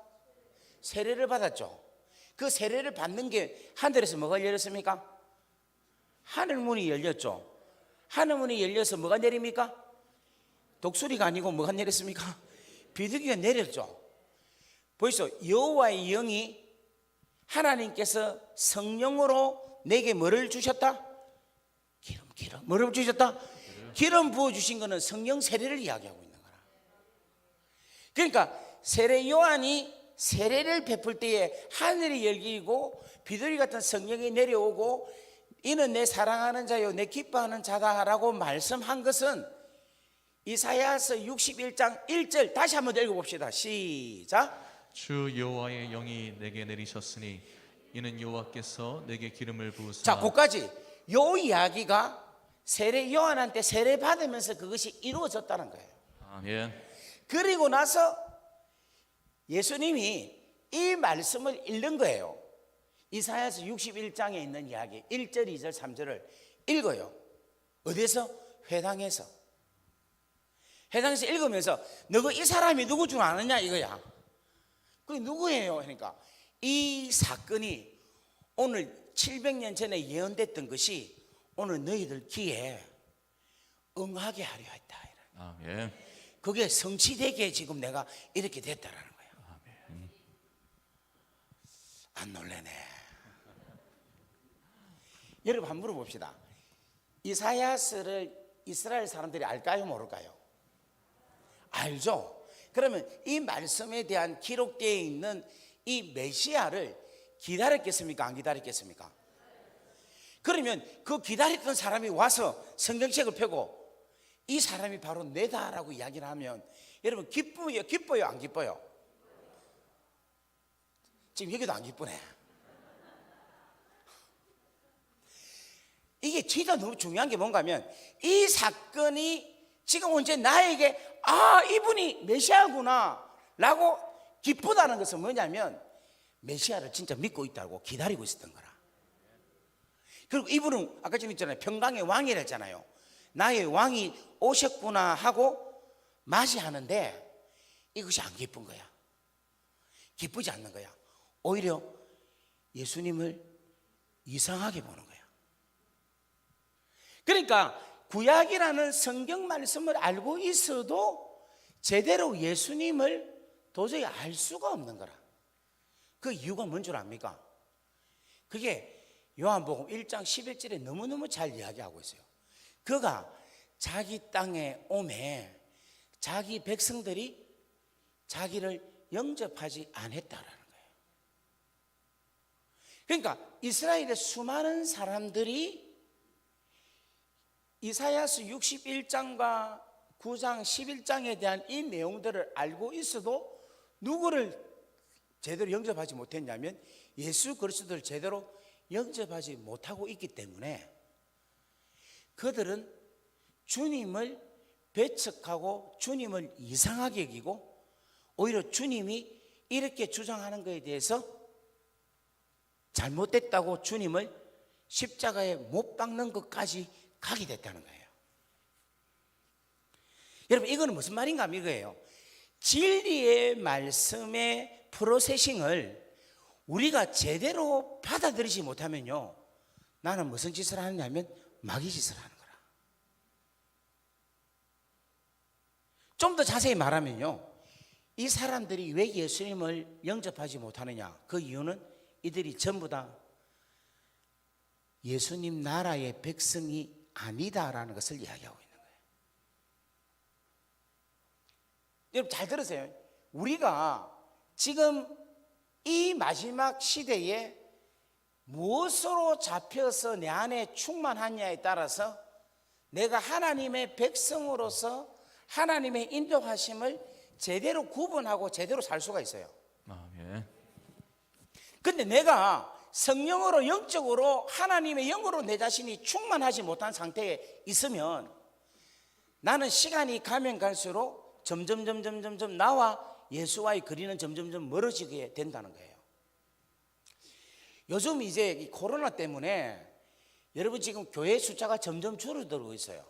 세례를 받았죠. 그 세례를 받는 게 하늘에서 뭐가 열렸습니까? 하늘문이 열렸죠. 하늘문이 열려서 뭐가 내립니까? 독수리가 아니고 뭐가 내렸습니까? 비둘기가 내렸죠. 보이소? 여호와의 영이 하나님께서 성령으로 내게 뭐를 주셨다? 기름. 뭐를 주셨다? 기름 부어주신 것은 성령 세례를 이야기하고 있는 거라. 그러니까 세례 요한이 세례를 베풀 때에 하늘이 열리고 비둘기 같은 성령이 내려오고 이는 내 사랑하는 자요 내 기뻐하는 자다라고 말씀한 것은 이사야서 61장 1절 다시 한번 읽어봅시다. 시작. 주 여호와의 영이 내게 내리셨으니 이는 여호와께서 내게 기름을 부으사. 자, 거기까지 요 이야기가 세례 요한한테 세례 받으면서 그것이 이루어졌다는 거예요. 아멘. 그리고 나서 예수님이 이 말씀을 읽는 거예요. 이사야서 61장에 있는 이야기 1절, 2절, 3절을 읽어요. 어디서? 회당에서. 회당에서 읽으면서 너가 이 사람이 누구 줄 아느냐 이거야. 그게 누구예요? 그러니까 이 사건이 오늘 700년 전에 예언됐던 것이 오늘 너희들 귀에 응하게 하려 했다. 아멘. 그게 성취되게 지금 내가 이렇게 됐다라는 거예요. 아멘. 안 놀래네. 여러분 한번 물어봅시다. 이사야서를 이스라엘 사람들이 알까요 모를까요? 알죠. 그러면 이 말씀에 대한 기록되어 있는 이 메시아를 기다렸겠습니까? 안 기다렸겠습니까? 그러면 그 기다렸던 사람이 와서 성경책을 펴고 이 사람이 바로 내다라고 이야기를 하면 여러분 기뻐요 안 기뻐요? 지금 여기도 안 기쁘네. 이게 진짜 너무 중요한 게 뭔가 하면 이 사건이 지금 언제 나에게 이분이 메시아구나 라고 기쁘다는 것은 뭐냐면 메시아를 진짜 믿고 있다고 기다리고 있었던 거라. 그리고 이분은 아까 전에 있잖아요. 평강의 왕이라 했잖아요. 나의 왕이 오셨구나 하고 맞이하는데 이것이 안 기쁜 거야. 기쁘지 않는 거야. 오히려 예수님을 이상하게 보는 거야. 그러니까 구약이라는 성경 말씀을 알고 있어도 제대로 예수님을 도저히 알 수가 없는 거라. 그 이유가 뭔 줄 압니까? 그게 요한복음 1장 11절에 너무너무 잘 이야기하고 있어요. 그가 자기 땅에 오매 자기 백성들이 자기를 영접하지 않았다라는 거예요. 그러니까 이스라엘의 수많은 사람들이 이사야서 61장과 9장 11장에 대한 이 내용들을 알고 있어도 누구를 제대로 영접하지 못했냐면 예수 그리스도를 제대로 영접하지 못하고 있기 때문에 그들은 주님을 배척하고 주님을 이상하게 여기고 오히려 주님이 이렇게 주장하는 것에 대해서 잘못됐다고 주님을 십자가에 못 박는 것까지 가게 됐다는 거예요. 여러분 이거는 무슨 말인가 하면 이거예요. 진리의 말씀의 프로세싱을 우리가 제대로 받아들이지 못하면요 나는 무슨 짓을 하느냐면 마귀 짓을 하는 거라. 좀 더 자세히 말하면요 이 사람들이 왜 예수님을 영접하지 못하느냐 그 이유는 이들이 전부 다 예수님 나라의 백성이 아니다라는 것을 이야기하고 있는 거예요. 여러분 잘 들으세요. 우리가 지금 이 마지막 시대에 무엇으로 잡혀서 내 안에 충만하냐에 따라서 내가 하나님의 백성으로서 하나님의 인도하심을 제대로 구분하고 제대로 살 수가 있어요. 아멘. 근데 내가 성령으로 영적으로 하나님의 영으로 내 자신이 충만하지 못한 상태에 있으면 나는 시간이 가면 갈수록 점점 나와 예수와의 거리는 점점 멀어지게 된다는 거예요. 요즘 이제 이 코로나 때문에 여러분 지금 교회 숫자가 점점 줄어들고 있어요.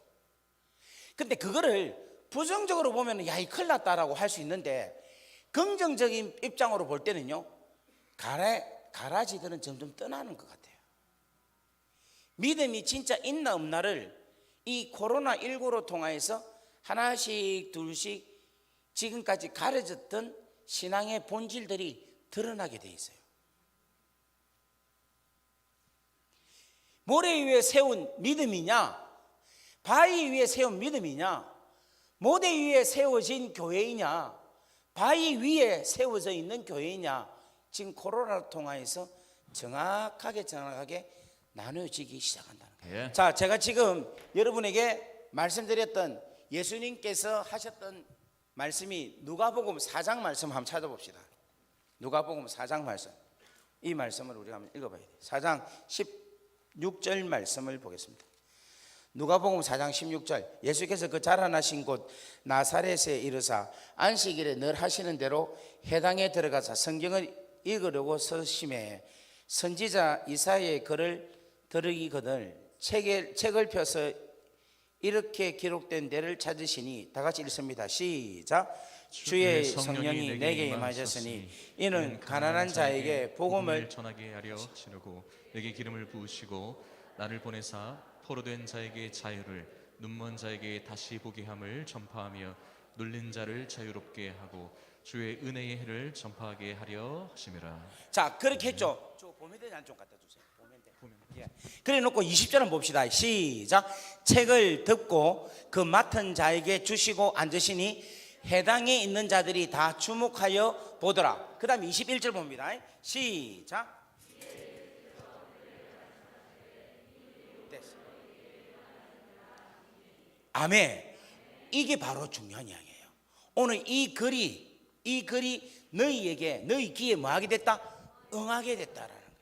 근데 그거를 부정적으로 보면 야, 이 큰일 났다라고 할 수 있는데 긍정적인 입장으로 볼 때는요 가라지들은 점점 떠나는 것 같아요. 믿음이 진짜 있나 없나를 이 코로나19로 통하여서 하나씩 둘씩 지금까지 가려졌던 신앙의 본질들이 드러나게 돼 있어요. 모래 위에 세운 믿음이냐 바위 위에 세운 믿음이냐 모래 위에 세워진 교회이냐 바위 위에 세워져 있는 교회냐, 지금 코로나를 통하여서 정확하게 나눠지기 시작한다는 거예요. 예. 자, 제가 지금 여러분에게 말씀드렸던 예수님께서 하셨던 말씀이 누가복음 4장 말씀 한번 찾아봅시다. 누가복음 4장 말씀, 이 말씀을 우리가 한번 읽어봐야 돼요. 4장 16절 말씀을 보겠습니다. 누가복음 4장 16절, 예수께서 그 자라나신 곳 나사렛에 이르사 안식일에 늘 하시는 대로 회당에 들어가서 성경을 읽으려고 서심해 선지자 이사야의 글을 들으기거늘 책을 펴서 이렇게 기록된 데를 찾으시니, 다 같이 읽습니다. 시작. 주의 성령이 내게 임하셨으니 이는 가난한 자에게 복음을 전하게 하려 하시려고 내게 기름을 부으시고 나를 보내사 포로된 자에게 자유를, 눈먼 자에게 다시 보게 함을 전파하며 눌린 자를 자유롭게 하고 주의 은혜의 해를 전파하게 하려 하심이라. 자, 그렇게 했죠. 저 보면대 안좀 갖다 주세요. 보면대. 예. 그래 놓고 20절은 봅시다. 시작. 책을 덮고 그 맡은 자에게 주시고 앉으시니 해당에 있는 자들이 다 주목하여 보더라. 그 다음에 21절 봅니다. 시작. 아멘. 이게 바로 중요한 이야기예요. 오늘 이 글이 너희에게, 너희 귀에 뭐하게 됐다? 응하게 됐다라는 거예요.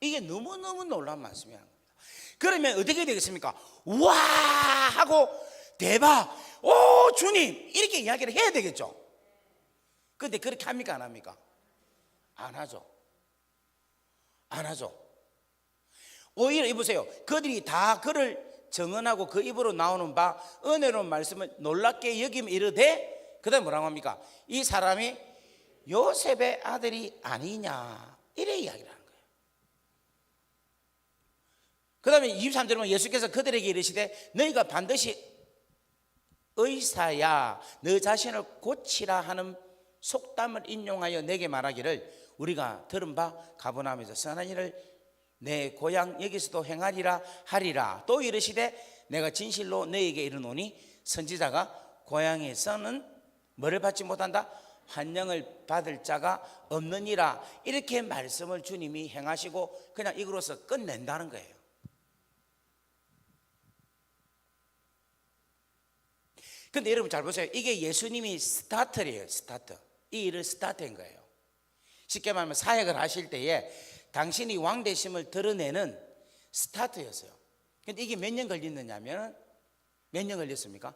이게 너무너무 놀라운 말씀이라는 겁니다. 그러면 어떻게 되겠습니까? 와 하고 대박, 오 주님, 이렇게 이야기를 해야 되겠죠. 그런데 그렇게 합니까 안 합니까? 안 하죠. 안 하죠. 오히려 이보세요. 그들이 다 그를 정언하고 그 입으로 나오는 바 은혜로운 말씀을 놀랍게 여기며 이르되, 그 다음에 뭐라고 합니까? 이 사람이 요셉의 아들이 아니냐, 이래 이야기를 하는 거예요. 그 다음에 23절에 보면 예수께서 그들에게 이르시되 너희가 반드시 의사야 너 자신을 고치라 하는 속담을 인용하여 내게 말하기를 우리가 들은 바 가버나움에서 선한 일을 내 고향 여기서도 행하리라 하리라. 또 이르시되 내가 진실로 너에게 이르노니 선지자가 고향에서는 뭐를 받지 못한다? 환영을 받을 자가 없느니라. 이렇게 말씀을 주님이 행하시고 그냥 이거로서 끝낸다는 거예요. 근데 여러분 잘 보세요. 이게 예수님이 스타트래요. 스타트. 이 일을 스타트한 거예요. 쉽게 말하면 사역을 하실 때에 당신이 왕되심을 드러내는 스타트였어요. 근데 이게 몇 년 걸렸느냐면, 몇 년 걸렸습니까?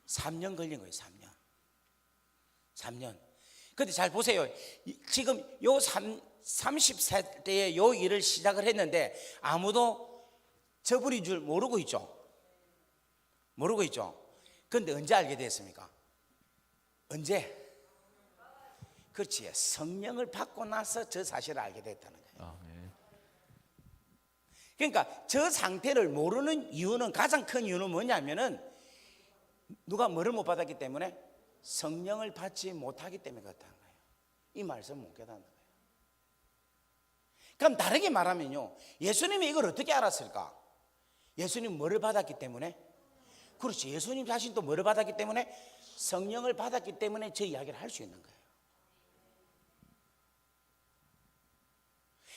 3년 걸린 거예요. 3년. 근데 잘 보세요. 지금 요 30세대에 요 일을 시작을 했는데 아무도 저분인 줄 모르고 있죠. 근데 언제 알게 됐습니까? 언제? 그렇지. 성령을 받고 나서 저 사실을 알게 됐다는 거예요. 그러니까 저 상태를 모르는 이유는, 가장 큰 이유는 뭐냐면은 누가 뭐를 못 받았기 때문에? 성령을 받지 못하기 때문에 그렇다는 거예요. 이 말씀 못 깨닫는 거예요. 그럼 다르게 말하면요, 예수님이 이걸 어떻게 알았을까? 예수님 뭐를 받았기 때문에? 그렇지. 예수님 자신도 뭐를 받았기 때문에? 성령을 받았기 때문에 저 이야기를 할 수 있는 거예요.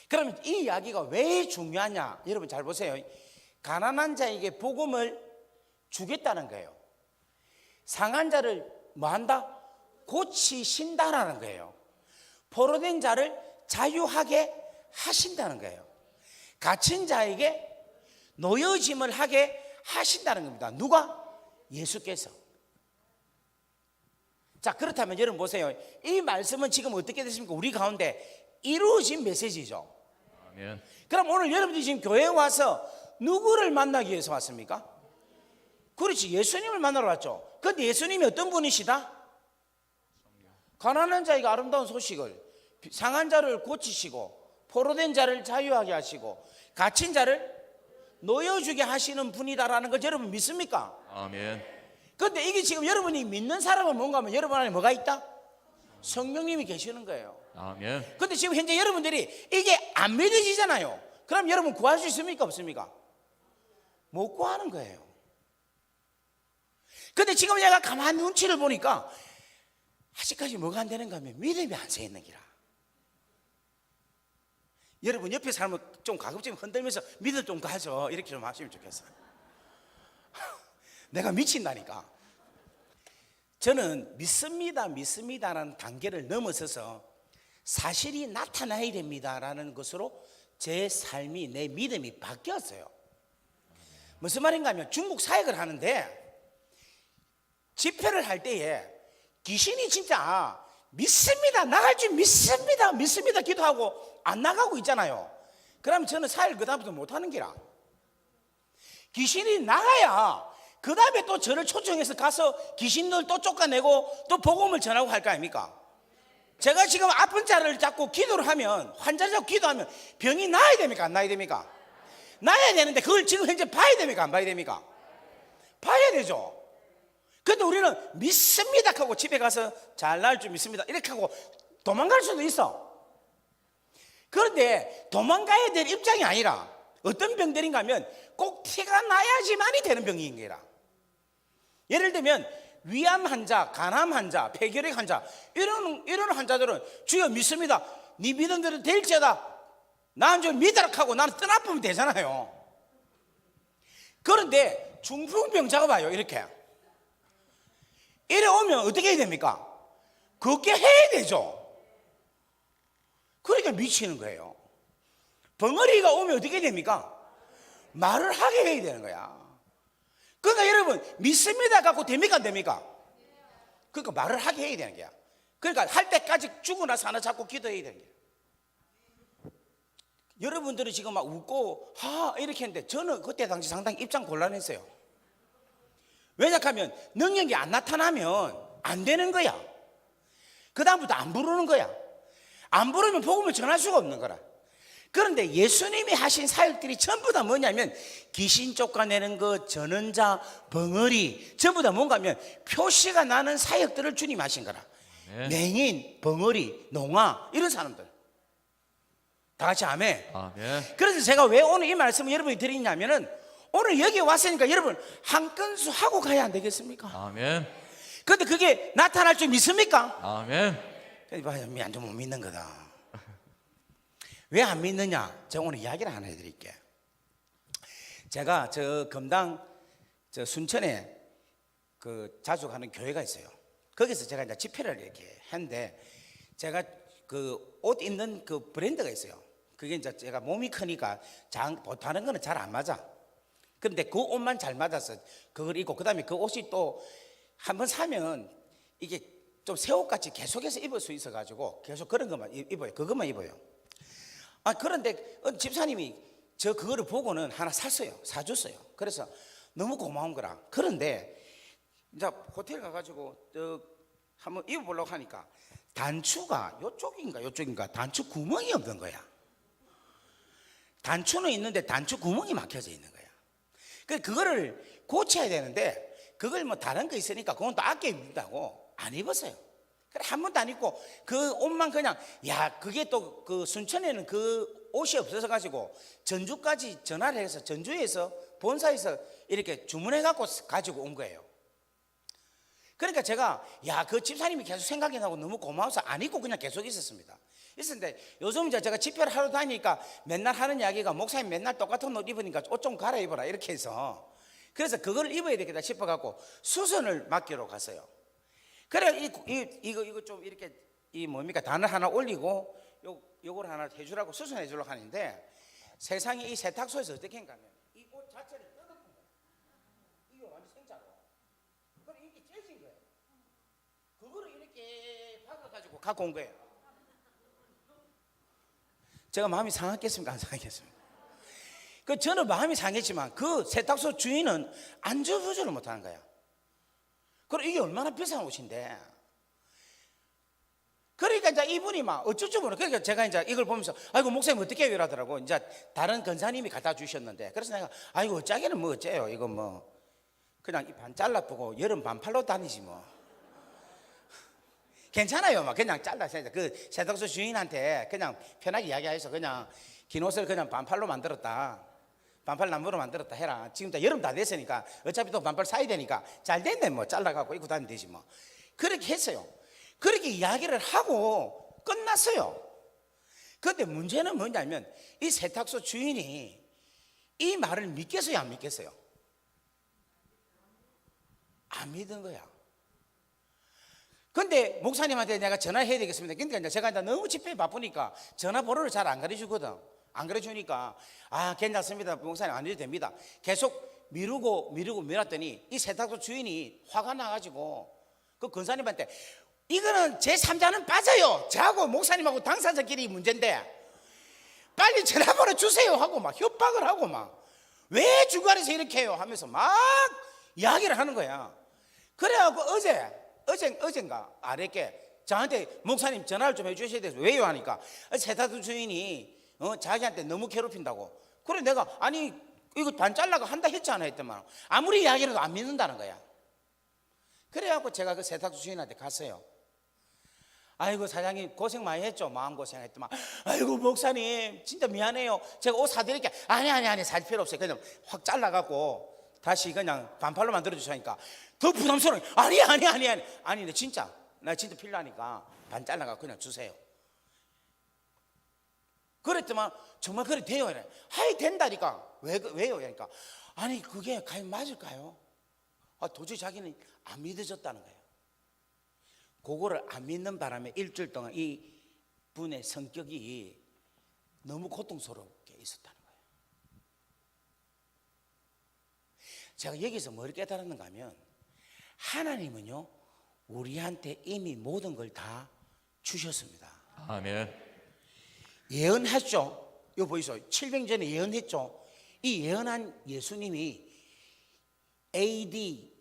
그러면 이 이야기가 왜 중요하냐? 여러분 잘 보세요. 가난한 자에게 복음을 주겠다는 거예요. 상한 자를 뭐 한다? 고치신다라는 거예요. 포로된 자를 자유하게 하신다는 거예요. 갇힌 자에게 노여짐을 하게 하신다는 겁니다. 누가? 예수께서. 자, 그렇다면 여러분 보세요. 이 말씀은 지금 어떻게 됐습니까? 우리 가운데 이루어진 메시지죠. 아멘. 그럼 오늘 여러분들이 지금 교회에 와서 누구를 만나기 위해서 왔습니까? 그렇지. 예수님을 만나러 왔죠. 그런데 예수님이 어떤 분이시다? 가난한 자에게 아름다운 소식을, 상한 자를 고치시고 포로된 자를 자유하게 하시고 갇힌 자를 놓여주게 하시는 분이다라는 걸 여러분 믿습니까? 아멘. 그런데 이게 지금 여러분이 믿는 사람은 뭔가 하면 여러분 안에 뭐가 있다? 성령님이 계시는 거예요. 아멘. 그런데 지금 현재 여러분들이 이게 안 믿어지잖아요. 그럼 여러분 구할 수 있습니까? 없습니까? 못 구하는 거예요. 근데 지금 내가 가만히 눈치를 보니까 아직까지 뭐가 안 되는가 하면 믿음이 안 서 있는 기라. 여러분 옆에 사람은 좀 가급적 흔들면서 믿음 좀 가져 이렇게 좀 하시면 좋겠어. 내가 미친다니까. 저는 믿습니다라는 단계를 넘어서서 사실이 나타나야 됩니다라는 것으로 제 삶이, 내 믿음이 바뀌었어요. 무슨 말인가 하면 중국 사역을 하는데 집회를 할 때에 귀신이 진짜 믿습니다, 나갈 줄 믿습니다 기도하고 안 나가고 있잖아요. 그러면 저는 사역을 그 다음부터 못하는 기라. 귀신이 나가야 그 다음에 또 저를 초청해서 가서 귀신들 또 쫓아내고 또 복음을 전하고 할 거 아닙니까? 제가 지금 아픈 자를 잡고 기도를 하면, 환자를 잡고 기도하면 병이 나아야 됩니까? 안 나아야 됩니까? 나아야 되는데 그걸 지금 현재 봐야 됩니까? 안 봐야 됩니까? 봐야 되죠. 근데 우리는 믿습니다 하고 집에 가서 잘 나을 줄 믿습니다 이렇게 하고 도망갈 수도 있어. 그런데 도망가야 될 입장이 아니라 어떤 병들인가 하면 꼭 티가 나야지만이 되는 병인 거라. 예를 들면 위암 환자, 간암 환자, 폐결핵 환자 이런 환자들은 주여 믿습니다, 네 믿은 대로 될지어다, 나는 좀 믿으라 하고 나는 떠나보면 되잖아요. 그런데 중풍병자가 봐요. 이렇게 이래 오면 어떻게 해야 됩니까? 그렇게 해야 되죠. 그러니까 미치는 거예요. 벙어리가 오면 어떻게 됩니까? 말을 하게 해야 되는 거야. 그러니까 여러분 믿습니다 갖고 됩니까 안 됩니까? 그러니까 말을 하게 해야 되는 거야. 그러니까 할 때까지 죽으나 사나 잡고 기도해야 되는 거야. 여러분들은 지금 막 웃고 하 이렇게 했는데 저는 그때 당시 상당히 입장 곤란했어요. 왜냐하면 능력이 안 나타나면 안 되는 거야. 그 다음부터 안 부르는 거야. 안 부르면 복음을 전할 수가 없는 거라. 그런데 예수님이 하신 사역들이 전부 다 뭐냐면 귀신 쫓아내는 것, 전언자, 벙어리 전부 다 뭔가 하면 표시가 나는 사역들을 주님 하신 거라. 네. 맹인, 벙어리, 농아 이런 사람들 다 같이 아멘. 그래서 제가 왜 오늘 이 말씀을 여러분이 드리냐면은 오늘 여기 왔으니까 여러분 한 건수 하고 가야 안 되겠습니까? 아멘. 그런데 그게 나타날 줄 믿습니까? 아멘. 완전 못 믿는 거다. 왜 안 믿느냐? 제가 오늘 이야기를 하나 해드릴게. 제가 저 금당 저 순천에 그 자주 가는 교회가 있어요. 거기서 제가 이제 집회를 이렇게 했는데 제가 그 옷 입는 그 브랜드가 있어요. 그게 이제 제가 몸이 크니까 다른 거는 잘 안 맞아. 그런데 그 옷만 잘 맞아서 그걸 입고 그다음에 그 옷이 또 한번 사면 이게 좀 새 옷같이 계속해서 입을 수 있어 가지고 계속 그런 것만 입어요. 그것만 입어요. 그런데 집사님이 저 그거를 보고는 하나 샀어요. 사줬어요. 그래서 너무 고마운 거라. 그런데 이제 호텔 가가지고 한번 입어보려고 하니까 단추가 요쪽인가 단추 구멍이 없는 거야. 단추는 있는데 단추 구멍이 막혀져 있는 거야. 그거를 고쳐야 되는데 그걸 뭐 다른 거 있으니까 그건 또 아껴 입는다고 안 입었어요. 그래 한 번도 안 입고 그 옷만 그냥 그게 또 그 순천에는 그 옷이 없어서 가지고 전주까지 전화를 해서 전주에서 본사에서 이렇게 주문해 갖고 가지고 온 거예요. 그러니까 제가 그 집사님이 계속 생각이 나고 너무 고마워서 안 입고 그냥 계속 있었습니다. 있었는데 요즘 제가 집회를 하러 다니니까 맨날 하는 이야기가 목사님 맨날 똑같은 옷 입으니까 옷 좀 갈아입어라 이렇게 해서 그래서 그걸 입어야 되겠다 싶어 갖고 수선을 맡기러 갔어요. 그래 이거 좀 이렇게 단을 하나 올리고 요걸 하나 해주라고 수선해 주려고 하는데 세상에 이 세탁소에서 어떻게 했냐면 이 옷 자체를 뜯어본 거야. 이게 완전 생짜로. 그래 이게 찢어진 거예요. 그거를 이렇게 박아가지고 갖고 온 거예요. 제가 마음이 상했겠습니까? 안 상했겠습니까? 저는 마음이 상했지만 그 세탁소 주인은 안절부절을 못하는 거야. 그럼 이게 얼마나 비싼 옷인데. 그러니까 이제 이분이 막 어쩔 줄 모르. 그러니까 제가 이제 이걸 보면서 아이고 목사님 어떻게 해요? 이러더라고. 이제 다른 권사님이 갖다 주셨는데 그래서 내가 아이고 어쩌기는 뭐 어째요? 이거 뭐 그냥 이 반 잘라보고 여름 반팔로 다니지 뭐. 괜찮아요. 막 그냥 잘라서 그 세탁소 주인한테 그냥 편하게 이야기해서 그냥 긴 옷을 그냥 반팔로 만들었다. 반팔 나무로 만들었다 해라. 지금 다 여름 다 됐으니까 어차피 또 반팔 사야 되니까 잘 됐네 뭐 잘라갖고 입고 다니면 되지 뭐. 그렇게 했어요. 그렇게 이야기를 하고 끝났어요. 그런데 문제는 뭐냐면 이 세탁소 주인이 이 말을 믿겠어요, 안 믿겠어요? 안 믿은 거야. 근데 목사님한테 내가 전화해야 되겠습니다. 근데 제가 이제 너무 집회에 바쁘니까 전화번호를 잘 안 가르쳐주거든. 안 가르쳐주니까 괜찮습니다, 목사님 안 해도 됩니다. 계속 미루고 미뤘더니 이 세탁소 주인이 화가 나가지고 그 권사님한테 이거는 제3자는 빠져요. 저하고 목사님하고 당사자끼리 문제인데 빨리 전화번호 주세요 하고 막 협박을 하고 막 왜 주관에서 이렇게 해요 하면서 막 이야기를 하는 거야. 그래갖고 어젠가 아랫게 저한테 목사님 전화를 좀 해주셔야 돼서 왜요 하니까 세탁소 주인이 자기한테 너무 괴롭힌다고. 그래 내가 아니 이거 반 잘라가 한다 했잖아 했더만 아무리 이야기해도 안 믿는다는 거야. 그래갖고 제가 그 세탁소 주인한테 갔어요. 아이고 사장님 고생 많이 했죠. 마음고생 했더만 아이고 목사님 진짜 미안해요. 제가 옷 사드릴게. 아니 살 필요 없어요. 그냥 확 잘라갖고 다시 그냥 반팔로 만들어주시니까 더 부담스러워요. 아니 나 진짜 필요하니까 반 잘라갖고 그냥 주세요. 그랬더만 정말 그래 돼요. 하이 된다니까. 왜요? 그러니까 아니 그게 과연 맞을까요? 도저히 자기는 안 믿어졌다는 거예요. 그거를 안 믿는 바람에 일주일 동안 이 분의 성격이 너무 고통스럽게 있었다는 거예요. 제가 여기서 뭘 깨달았는가 하면 하나님은요 우리한테 이미 모든 걸 다 주셨습니다. 아멘. 예언했죠. 이거 보이세요? 700년 전에 예언했죠. 이 예언한 예수님이 AD,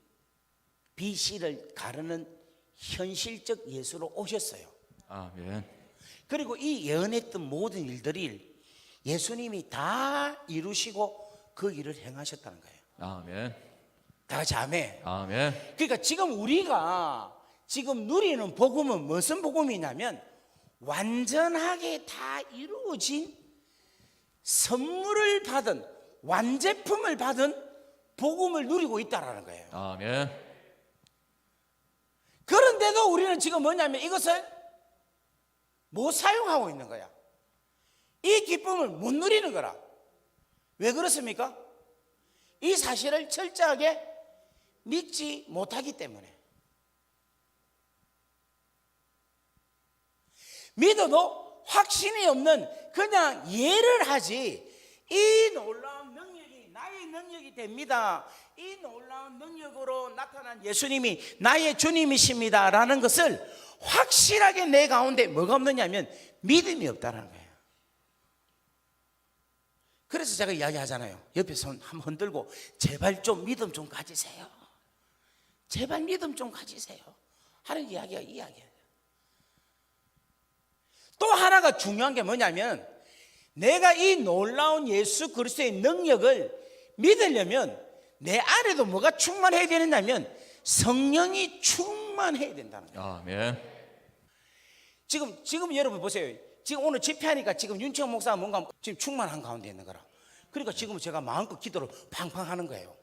BC를 가르는 현실적 예수로 오셨어요. 아멘. 그리고 이 예언했던 모든 일들을 예수님이 다 이루시고 그 일을 행하셨다는 거예요. 아멘. 다 같이 아멘. 아멘. 그러니까 지금 우리가 지금 누리는 복음은 무슨 복음이냐면 완전하게 다 이루어진 선물을 받은 완제품을 받은 복음을 누리고 있다라는 거예요. 아멘. 그런데도 우리는 지금 뭐냐면 이것을 못 사용하고 있는 거야. 이 기쁨을 못 누리는 거라. 왜 그렇습니까? 이 사실을 철저하게 믿지 못하기 때문에. 믿어도 확신이 없는 그냥 예를 하지 이 놀라운 능력이 나의 능력이 됩니다. 이 놀라운 능력으로 나타난 예수님이 나의 주님이십니다 라는 것을 확실하게 내 가운데 뭐가 없느냐면 믿음이 없다는 거예요. 그래서 제가 이야기하잖아요. 옆에 손 한번 흔들고 제발 좀 믿음 좀 가지세요. 제발 믿음 좀 가지세요 하는 이야기가 이 이야기예요. 또 하나가 중요한 게 뭐냐면 내가 이 놀라운 예수 그리스도의 능력을 믿으려면 내 안에도 뭐가 충만해야 되느냐면 성령이 충만해야 된다는 거예요. 아멘. 지금 여러분 보세요. 지금 오늘 집회하니까 지금 윤채영 목사가 뭔가 지금 충만한 가운데 있는 거라. 그러니까 지금 제가 마음껏 기도를 팡팡 하는 거예요.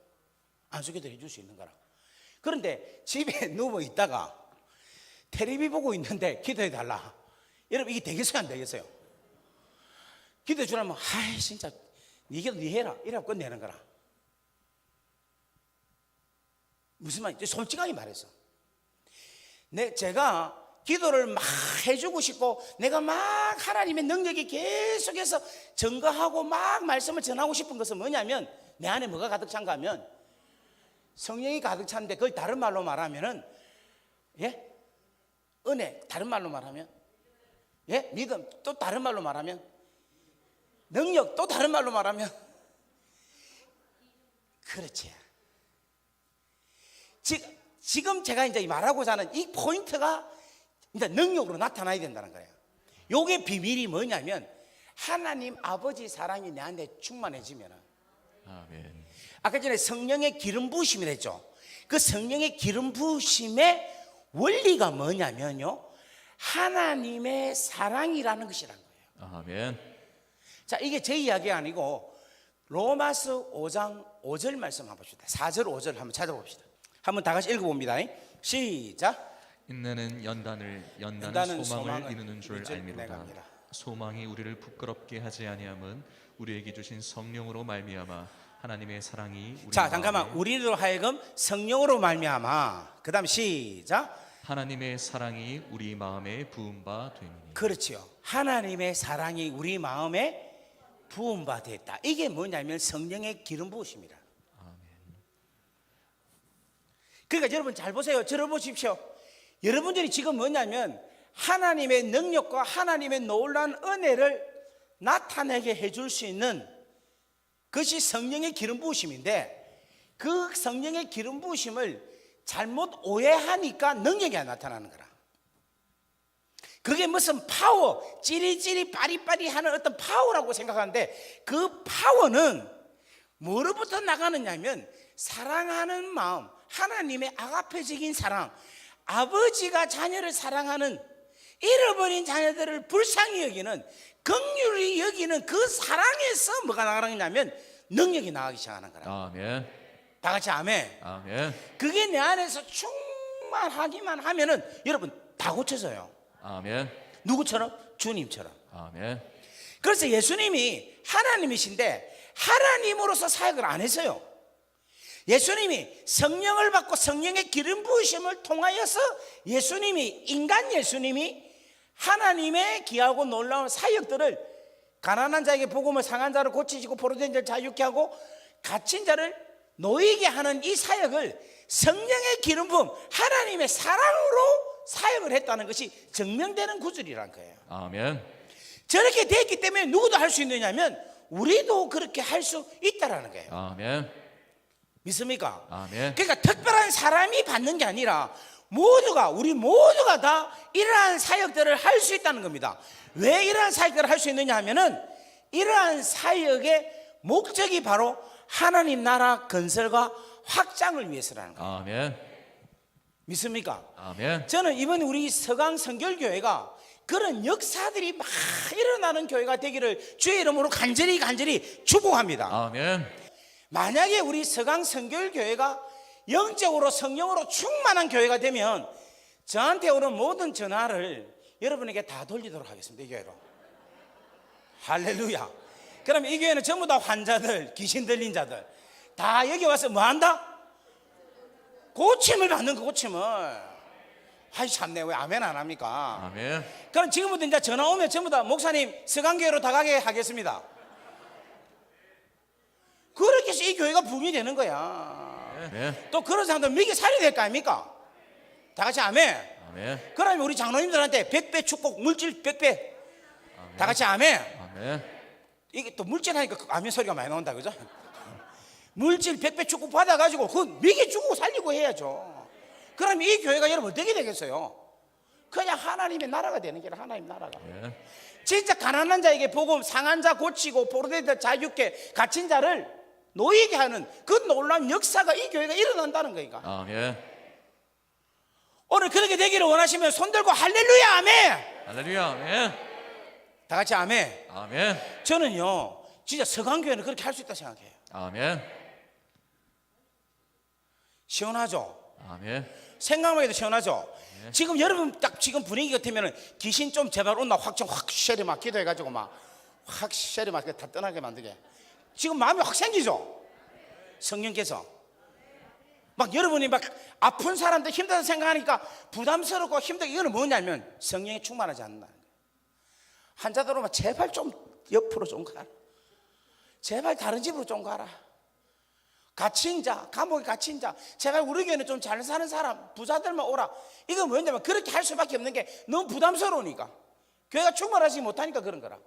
안수기도 해줄 수 있는 거라. 그런데 집에 누워 있다가 텔레비 보고 있는데 기도해 달라. 여러분 이게 되겠어요 안 되겠어요? 기도해 주라면 아이 진짜 네 기도 네 해라 이러고 끝내는 거라. 무슨 말인지 솔직하게 말해서 제가 기도를 막 해주고 싶고 내가 막 하나님의 능력이 계속해서 증거하고 막 말씀을 전하고 싶은 것은 뭐냐면 내 안에 뭐가 가득 찬가 하면 성령이 가득 찬데 그걸 다른 말로 말하면은 은혜 다른 말로 말하면 믿음 또 다른 말로 말하면 능력 또 다른 말로 말하면 그렇지. 지금 제가 이제 말하고자 하는 이 포인트가 이제 능력으로 나타나야 된다는 거예요. 요게 비밀이 뭐냐면 하나님 아버지 사랑이 내한테 충만해지면 아멘. 아까 전에 성령의 기름 부으심이 됐죠. 그 성령의 기름 부으심의 원리가 뭐냐면요 하나님의 사랑이라는 것이란 거예요. 아멘. 자 이게 제 이야기가 아니고 로마서 5장 5절 말씀 한번 봅시다. 4절 5절 한번 찾아봅시다. 한번 다 같이 읽어봅니다. 시작. 인내는 연단을 연단은 소망을 이루는 줄 이루는 줄 알미로다. 내갑니다. 소망이 우리를 부끄럽게 하지 아니함은 우리에게 주신 성령으로 말미암아 하나님의 사랑이 우리 자, 잠깐만. 마음에 우리로 하여금 성령으로 말미암아. 그다음 시작. 하나님의 사랑이 우리 마음에 부은 바 되느니. 그렇지요. 하나님의 사랑이 우리 마음에 부은 바 됐다. 이게 뭐냐면 성령의 기름 부으심이라. 그러니까 여러분 잘 보세요. 저를 보십시오. 여러분들이 지금 뭐냐면 하나님의 능력과 하나님의 놀라운 은혜를 나타내게 해줄 수 있는 그것이 성령의 기름 부으심인데, 그 성령의 기름 부으심을 잘못 오해하니까 능력이 안 나타나는 거라. 그게 무슨 파워, 찌리찌리 빠리빠리 하는 어떤 파워라고 생각하는데, 그 파워는 뭐로부터 나가느냐면 사랑하는 마음, 하나님의 아가페적인 사랑, 아버지가 자녀를 사랑하는, 잃어버린 자녀들을 불쌍히 여기는, 긍휼히 여기는 그 사랑에서 뭐가 나가느냐면 능력이 나가기 시작하는 거라. 아멘. 다 같이 아멘. 아멘. 그게 내 안에서 충만하기만 하면은 여러분 다 고쳐져요. 아멘. 누구처럼? 주님처럼. 아멘. 그래서 예수님이 하나님이신데 하나님으로서 사역을 안 했어요. 예수님이 성령을 받고 성령의 기름 부으심을 통하여서 인간 예수님이 하나님의 귀하고 놀라운 사역들을, 가난한 자에게 복음을, 상한 자를 고치시고 포로된 자를 자유케 하고 갇힌 자를 놓이게 하는 이 사역을 성령의 기름 부음, 하나님의 사랑으로 사역을 했다는 것이 증명되는 구절이란 거예요. 아멘. 저렇게 됐기 때문에 누구도 할 수 있느냐면 우리도 그렇게 할 수 있다라는 거예요. 아멘. 믿습니까? 아멘. 그러니까 특별한 사람이 받는 게 아니라 우리 모두가 다 이러한 사역들을 할 수 있다는 겁니다. 왜 이러한 사역들을 할 수 있느냐 하면은 이러한 사역의 목적이 바로 하나님 나라 건설과 확장을 위해서라는 거예요. 아멘. 믿습니까? 아멘. 저는 이번에 우리 서강 선결교회가 그런 역사들이 막 일어나는 교회가 되기를 주의 이름으로 간절히 축복합니다. 아멘. 만약에 우리 서강 선결교회가 영적으로 성령으로 충만한 교회가 되면 저한테 오는 모든 전화를 여러분에게 다 돌리도록 하겠습니다. 이 교회로. 할렐루야. 그럼 이 교회는 전부 다 환자들, 귀신 들린 자들 다 여기 와서 뭐 한다? 고침을 받는 거, 고침을. 아이 참네, 왜 아멘 안 합니까? 아멘. 그럼 지금부터 이제 전화 오면 전부 다 목사님 서강교회로 다 가게 하겠습니다. 그렇게 해서 이 교회가 붐이 되는 거야. 아멘. 또 그런 사람들 먹이 살려야 될 거 아닙니까? 다 같이 아멘. 아멘. 그러면 우리 장로님들한테 100배 축복, 물질 100배. 다 같이 아멘. 아멘. 이게 또 물질 하니까 아멘 소리가 많이 나온다, 그죠? 물질 100배 축복 받아가지고 그 먹이 주고 살리고 해야죠. 그럼 이 교회가 여러분 어떻게 되겠어요? 그냥 하나님의 나라가 되는 게 하나님 나라가. 아멘. 진짜 가난한 자에게 복음, 상한 자 고치고 포로된 자 자유케, 갇힌 자를 놓이게 하는 그 놀라운 역사가 이 교회가 일어난다는 거니까. 아멘. 오늘 그렇게 되기를 원하시면 손 들고 할렐루야 아멘. 할렐루야. 아멘. 다 같이 아멘. 아멘. 저는요 진짜 서강교회는 그렇게 할 수 있다 생각해요. 아멘. 시원하죠? 아멘. 생각만 해도 시원하죠? 지금 여러분 딱 지금 분위기 같으면 귀신 좀 제발 온나 확실히 막 기도해가지고 막 확실히 막 다 떠나게 만들게 지금 마음이 확 생기죠? 성령께서 막 여러분이 막 아픈 사람들 힘들다 생각하니까 부담스럽고 힘들고, 이거는 뭐냐면 성령이 충만하지 않는다는 거예요. 환자들은 막 제발 좀 옆으로 좀 가라, 제발 다른 집으로 좀 가라, 갇힌 자, 감옥에 갇힌 자, 제발 우리 교회는 좀 잘 사는 사람, 부자들만 오라. 이건 뭐냐면 그렇게 할 수밖에 없는 게 너무 부담스러우니까, 교회가 충만하지 못하니까 그런 거라.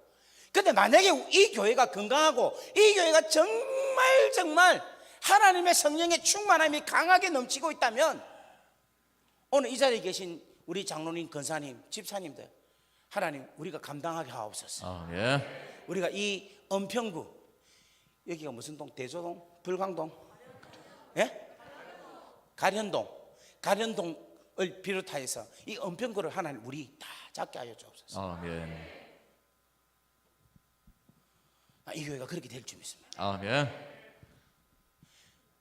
근데 만약에 이 교회가 건강하고 이 교회가 정말 하나님의 성령의 충만함이 강하게 넘치고 있다면 오늘 이 자리에 계신 우리 장로님, 권사님, 집사님들, 하나님 우리가 감당하게 하옵소서. 아멘. 우리가 이 은평구, 여기가 무슨 동? 대조동? 불광동? 예? 가련동을 비롯하여서 이 은평구를 하나님 우리 다 잡게 하여 주옵소서. 아멘. 이 교회가 그렇게 될 줄 믿습니다. 아멘.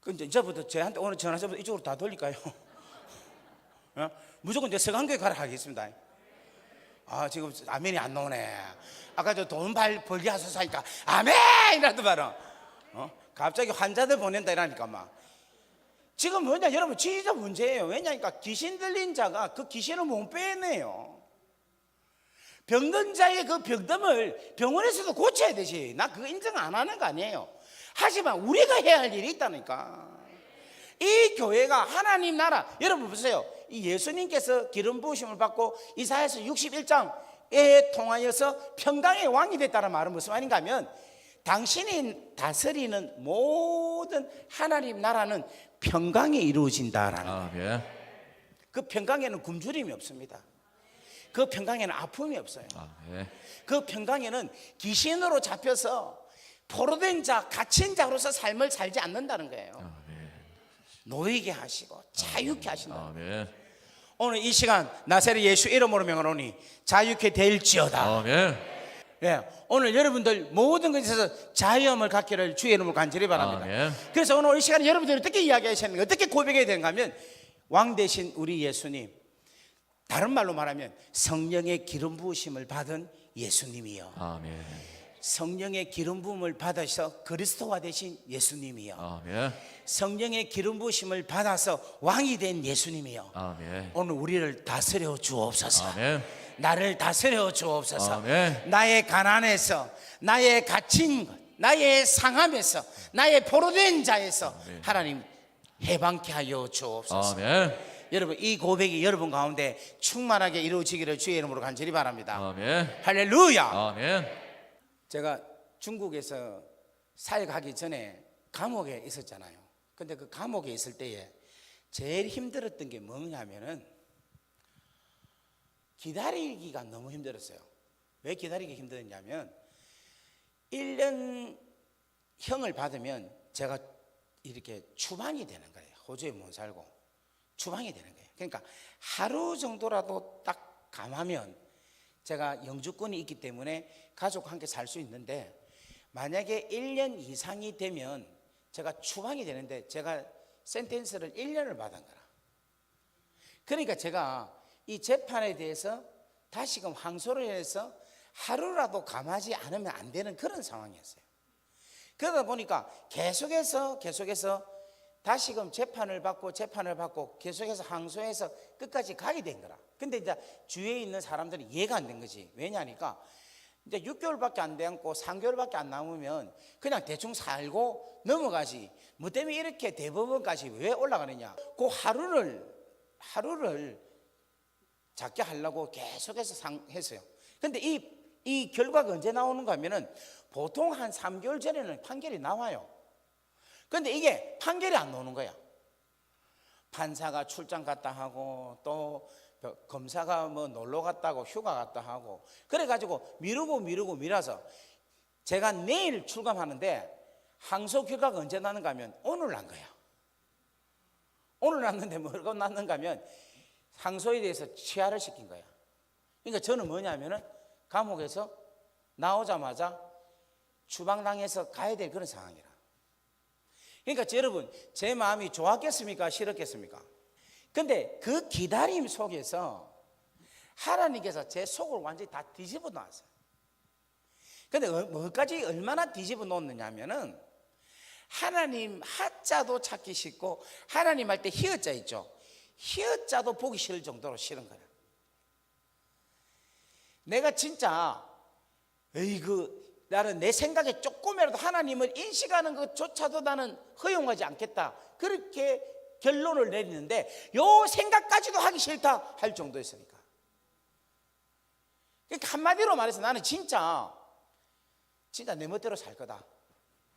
근데 이제부터 저한테 오늘 전화해서 이쪽으로 다 돌릴까요? 무조건 이제 서강교회 가라 하겠습니다. 아, 지금 아멘이 안 나오네. 아까 저 돈 벌게 하소서 하니까 아멘! 이라도 말아. 갑자기 환자들 보낸다 이러니까 막. 지금 뭐냐, 여러분, 진짜 문제예요. 왜냐니까 귀신 들린 자가 그 귀신을 못 빼내요. 병든 자의 그 병듦을 병원에서도 고쳐야 되지. 나 그거 인정 안 하는 거 아니에요. 하지만 우리가 해야 할 일이 있다니까. 이 교회가 하나님 나라, 여러분 보세요. 이 예수님께서 기름 부으심을 받고 이사야서 61장에 통하여서 평강의 왕이 됐다는 말은 무슨 말인가 하면, 당신이 다스리는 모든 하나님 나라는 평강에 이루어진다라는 거예요. 그 평강에는 굶주림이 없습니다. 그 평강에는 아픔이 없어요. 그 평강에는 귀신으로 잡혀서 포로된 자, 갇힌 자로서 삶을 살지 않는다는 거예요. 놓이게 하시고 자유케 하신다. 오늘 이 시간 나사렛 예수 이름으로 명하노니 자유케 될지어다. 예, 오늘 여러분들 모든 것에서 자유함을 갖기를 주의 이름으로 간절히 바랍니다. 그래서 오늘 이 시간에 여러분들이 어떻게 이야기하시는가, 어떻게 고백해야 되는가 하면, 왕 대신 우리 예수님, 다른 말로 말하면 성령의 기름 부으심을 받은 예수님이요. 성령의 기름 부음을 받아서 그리스도가 되신 예수님이요. 성령의 기름 부으심을 받아서 왕이 된 예수님이요. 오늘 우리를 다스려 주옵소서. 나를 다스려 주옵소서. 나의 가난에서, 나의 갇힌 것, 나의 상함에서, 나의 포로된 자에서 하나님 해방케 하여 주옵소서. 여러분, 이 고백이 여러분 가운데 충만하게 이루어지기를 주의 이름으로 간절히 바랍니다. 할렐루야. 제가 중국에서 사회 가기 전에 감옥에 있었잖아요. 근데 그 감옥에 있을 때에 제일 힘들었던 게 뭐냐면은 기다리기가 너무 힘들었어요. 왜 기다리기 힘들었냐면 1년 형을 받으면 제가 이렇게 추방이 되는 거예요. 호주에 못 살고 추방이 되는 거예요. 그러니까 하루 정도라도 딱 감하면 제가 영주권이 있기 때문에 가족과 함께 살 수 있는데, 만약에 1년 이상이 되면 제가 추방이 되는데 제가 센텐스를 1년을 받은 거라. 그러니까 제가 이 재판에 대해서 다시금 항소를 해서 하루라도 감하지 않으면 안 되는 그런 상황이었어요. 그러다 보니까 계속해서 다시금 재판을 받고 계속해서 항소해서 끝까지 가게 된 거라. 근데 이제 주위에 있는 사람들이 이해가 안 된 거지. 왜냐니까 이제 6개월밖에 안 되고 3개월밖에 안 남으면 그냥 대충 살고 넘어가지. 뭐 때문에 이렇게 대법원까지 왜 올라가느냐. 그 하루를 작게 하려고 계속해서 했어요. 근데 이 결과가 언제 나오는가 하면은 보통 한 3개월 전에는 판결이 나와요. 근데 이게 판결이 안 나오는 거야. 판사가 출장 갔다 하고 또 검사가 뭐 놀러 갔다고 휴가 갔다 하고 그래가지고 미뤄서 제가 내일 출감하는데 항소 결과가 언제 나는가 하면 오늘 난 거야. 오늘 났는데 뭐가 났는가 하면 항소에 대해서 취하를 시킨 거야. 그러니까 저는 뭐냐면은 감옥에서 나오자마자 추방당해서 가야 될 그런 상황이라. 그러니까 여러분, 제 마음이 좋았겠습니까? 싫었겠습니까? 근데 그 기다림 속에서 하나님께서 제 속을 완전히 다 뒤집어 놨어요. 근데 뭐까지 얼마나 뒤집어 놓느냐면은 하나님 하자도 찾기 싫고 하나님 할 때 히읗자 있죠. 히읗자도 보기 싫을 정도로 싫은 거야. 내가 진짜 나는 내 생각에 조금이라도 하나님을 인식하는 것조차도 나는 허용하지 않겠다. 그렇게 결론을 내리는데 요 생각까지도 하기 싫다 할 정도였으니까. 그러니까 한마디로 말해서 나는 진짜 내 멋대로 살 거다.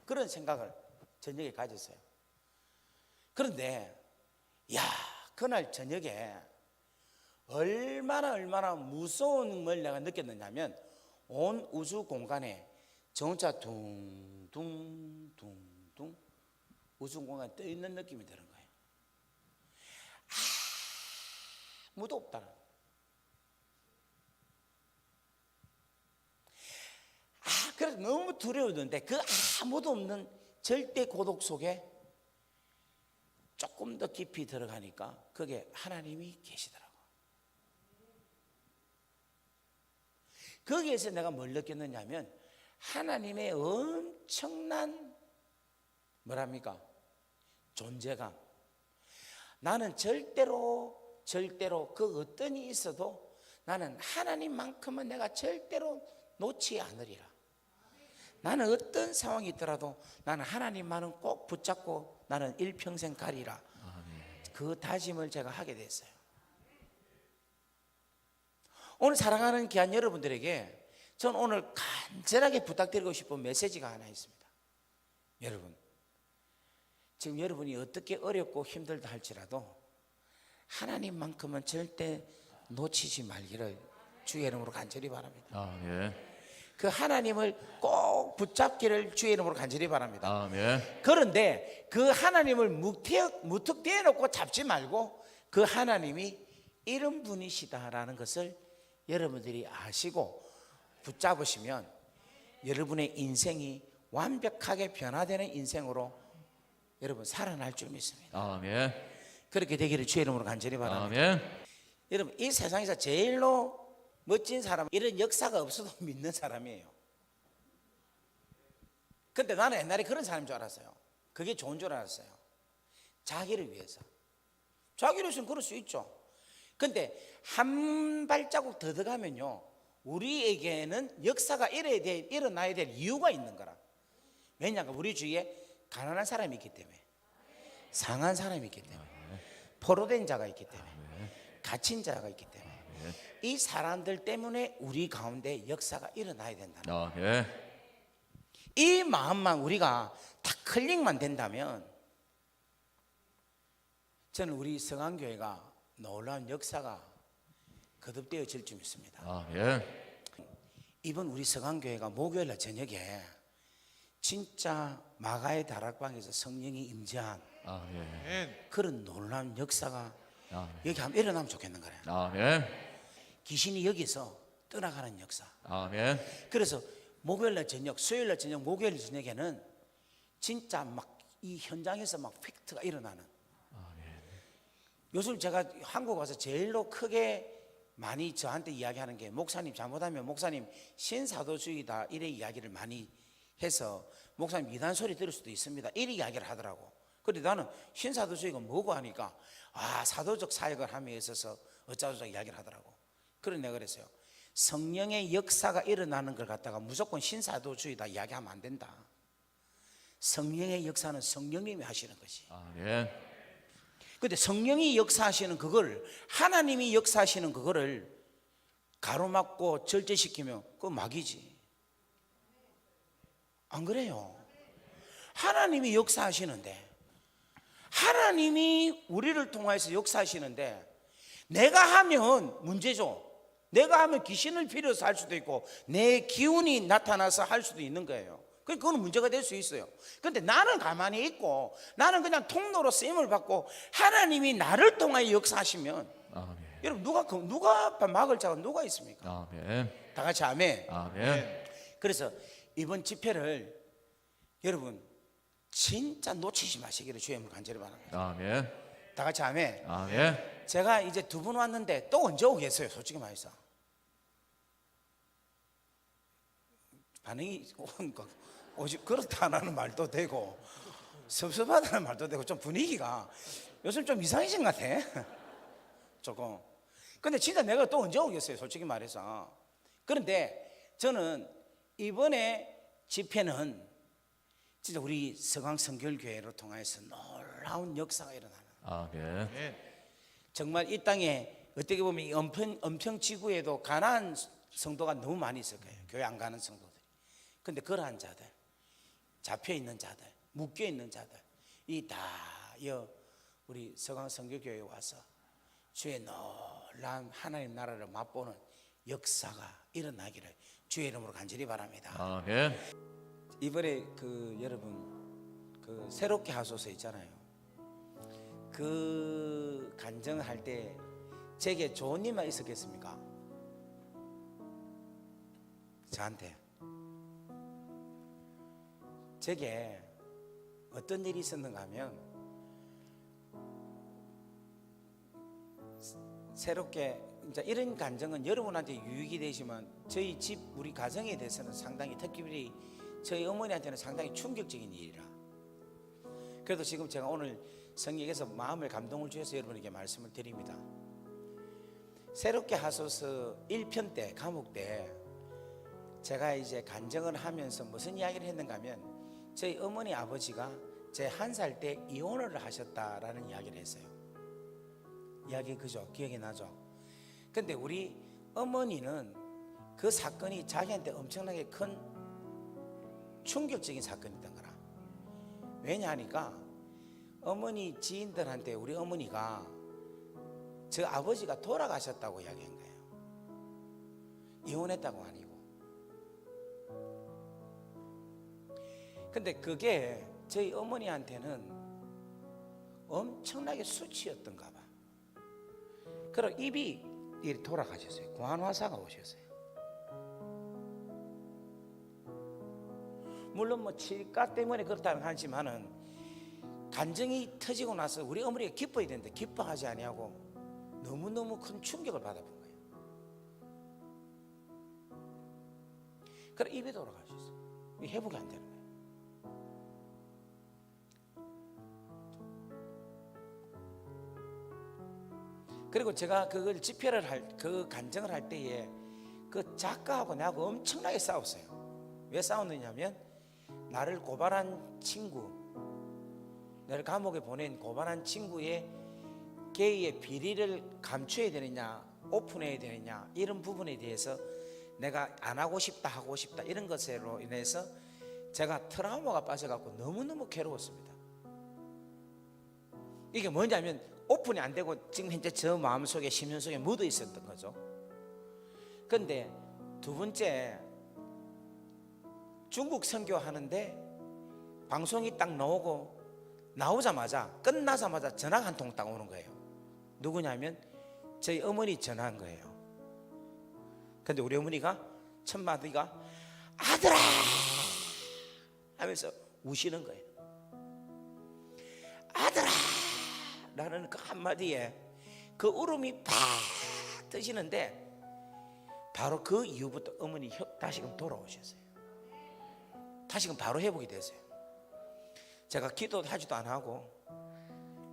그런 생각을 저녁에 가졌어요. 그런데 그날 저녁에 얼마나 무서운 걸 내가 느꼈느냐면 온 우주 공간에 저 혼자 둥둥 우주 공간에 떠 있는 느낌이 드는 거예요. 아무도 없다. 그래서 너무 두려웠는데 그 아무도 없는 절대 고독 속에 조금 더 깊이 들어가니까 그게 하나님이 계시더라고. 거기에서 내가 뭘 느꼈느냐면 하나님의 엄청난 뭐랍니까? 존재감. 나는 절대로 그 어떤 일이 있어도 나는 하나님만큼은 내가 절대로 놓지 않으리라. 나는 어떤 상황이 있더라도 나는 하나님만은 꼭 붙잡고 나는 일평생 가리라. 그 다짐을 제가 하게 됐어요. 오늘 사랑하는 귀한 여러분들에게 저는 오늘 간절하게 부탁드리고 싶은 메시지가 하나 있습니다. 여러분, 지금 여러분이 어떻게 어렵고 힘들다 할지라도 하나님만큼은 절대 놓치지 말기를 주의 이름으로 간절히 바랍니다. 아멘. 그 하나님을 꼭 붙잡기를 주의 이름으로 간절히 바랍니다. 아멘. 그런데 그 하나님을 무턱대어 놓고 잡지 말고 그 하나님이 이런 분이시다라는 것을 여러분들이 아시고 붙잡으시면 여러분의 인생이 완벽하게 변화되는 인생으로 여러분 살아날 줄 믿습니다. 아멘. 그렇게 되기를 주의 이름으로 간절히 바랍니다. 아멘. 여러분, 이 세상에서 제일로 멋진 사람, 이런 역사가 없어도 믿는 사람이에요. 근데 나는 옛날에 그런 사람인 줄 알았어요. 그게 좋은 줄 알았어요. 자기를 위해서. 자기를 위해서는 그럴 수 있죠. 근데 한 발자국 더 들어가면요, 우리에게는 역사가 일어나야 될 이유가 있는 거라. 왜냐하면 우리 주위에 가난한 사람이 있기 때문에, 상한 사람이 있기 때문에, 포로된 자가 있기 때문에, 갇힌 자가 있기 때문에, 이 사람들 때문에 우리 가운데 역사가 일어나야 된다. 아멘. 이 마음만 우리가 다 클릭만 된다면 저는 우리 성안교회가 놀라운 역사가 거듭되어질 줄 믿습니다. 아멘. 이번 우리 성안교회가 목요일날 저녁에 진짜 마가의 다락방에서 성령이 임재한 아멘. 그런 놀라운 역사가 아멘. 여기 한번 일어나면 좋겠는 거예요. 아멘. 귀신이 여기서 떠나가는 역사. 아멘. 그래서 목요일날 저녁, 수요일날 저녁, 목요일 저녁에는 진짜 막 이 현장에서 막 팩트가 일어나는. 요즘 제가 한국 와서 제일로 크게 많이 저한테 이야기하는 게, 목사님 잘못하면 목사님 신사도주의다 이래 이야기를 많이 해서 목사님 이단 소리 들을 수도 있습니다 이래 이야기를 하더라고. 그런데 나는 신사도주의가 뭐고 하니까 사도적 사역을 함에 있어서 어쩌고저쩌고 이야기를 하더라고. 그래서 내가 그랬어요. 성령의 역사가 일어나는 걸 갖다가 무조건 신사도주의다 이야기하면 안 된다. 성령의 역사는 성령님이 하시는 것이. 아멘. 근데 성령이 역사하시는 그걸, 하나님이 역사하시는 그거를 가로막고 절제시키면 그거 막이지. 안 그래요? 하나님이 역사하시는데, 하나님이 우리를 통해서 역사하시는데 내가 하면 문제죠. 내가 하면 귀신을 필요해서 할 수도 있고 내 기운이 나타나서 할 수도 있는 거예요. 그건 문제가 될 수 있어요. 그런데 나는 가만히 있고 나는 그냥 통로로 쓰임을 받고 하나님이 나를 통하여 역사하시면, 아멘. 여러분 누가 막을 자가 누가 있습니까? 아멘. 다 같이 아멘. 아멘. 그래서 이번 집회를 여러분 진짜 놓치지 마시기를 주의 이름으로 간절히 바랍니다. 아멘. 다 같이 아멘. 아멘. 제가 이제 2분 왔는데 또 언제 오겠어요? 솔직히 말해서 반응이 오직 그렇다라는 말도 되고 섭섭하다는 말도 되고 좀 분위기가 요즘 좀 이상해진 것 같아. 조금. 근데 진짜 내가 또 언제 오겠어요? 솔직히 말해서. 그런데 저는 이번에 집회는 진짜 우리 서강 성결교회를 통해서 놀라운 역사가 일어나는, 아멘. 정말 이 땅에 어떻게 보면 이 은평 지구에도 가난한 성도가 너무 많이 있을 거예요. 교회 안 가는 성도들이. 근데 그러한 자들, 잡혀 있는 자들, 묶여 있는 자들, 이 다 우리 서강 성결교회에 와서 주의 놀라운 하나님 나라를 맛보는 역사가 일어나기를 주의 이름으로 간절히 바랍니다. 아멘. 이번에 여러분 새롭게 하소서 있잖아요. 그 간증을 할 때 제게 좋은 일만 있었겠습니까? 저한테 제게 어떤 일이 있었는가 하면 새롭게 이제 이런 간증은 여러분한테 유익이 되지만 저희 집 우리 가정에 대해서는 상당히 특별히 저희 어머니한테는 상당히 충격적인 일이라. 그래도 지금 제가 오늘 성경에서 마음을 감동을 주셔서 여러분에게 말씀을 드립니다. 새롭게 하소서 1편 때 감옥 때 제가 이제 간증을 하면서 무슨 이야기를 했는가 하면 저희 어머니 아버지가 제 1살 때 이혼을 하셨다라는 이야기를 했어요. 이야기 그죠? 기억이 나죠? 근데 우리 어머니는 그 사건이 자기한테 엄청나게 큰 충격적인 사건이었던 거라. 왜냐하니까 어머니 지인들한테 우리 어머니가 저 아버지가 돌아가셨다고 이야기한 거예요. 이혼했다고 아니고. 근데 그게 저희 어머니한테는 엄청나게 수치였던가 봐. 그럼 입이 돌아가셨어요. 고환화사가 오셨어요. 물론 뭐 치과 때문에 그렇다는 하지만은 간증이 터지고 나서 우리 어머니가 기뻐야 되는데 기뻐하지 아니하고 너무너무 큰 충격을 받아본 거예요. 그래 입이 돌아가셨어요. 회복이 안 되는 거예요. 그리고 제가 그걸 집회를 그 간증을 할 때에 그 작가하고 나하고 엄청나게 싸웠어요. 왜 싸웠느냐면 나를 고발한 친구, 나를 감옥에 보낸 고발한 친구의 게이의 비리를 감춰야 되느냐 오픈해야 되느냐 이런 부분에 대해서 내가 안 하고 싶다 하고 싶다 이런 것으로 인해서 제가 트라우마가 빠져갖고 너무너무 괴로웠습니다. 이게 뭐냐면 오픈이 안 되고 지금 현재 저 마음속에 심령 속에 묻어 있었던 거죠. 그런데 두 번째 중국 선교하는데 방송이 딱 나오자마자 끝나자마자 전화가 한 통 딱 오는 거예요. 누구냐면 저희 어머니 전화한 거예요. 근데 우리 어머니가 첫 마디가 아들아 하면서 우시는 거예요. 아들아 라는 그 한마디에 그 울음이 팍 터지는데 바로 그 이후부터 어머니 다시금 돌아오셨어요. 다시금 바로 회복이 됐어요. 제가 기도도 하지도 안 하고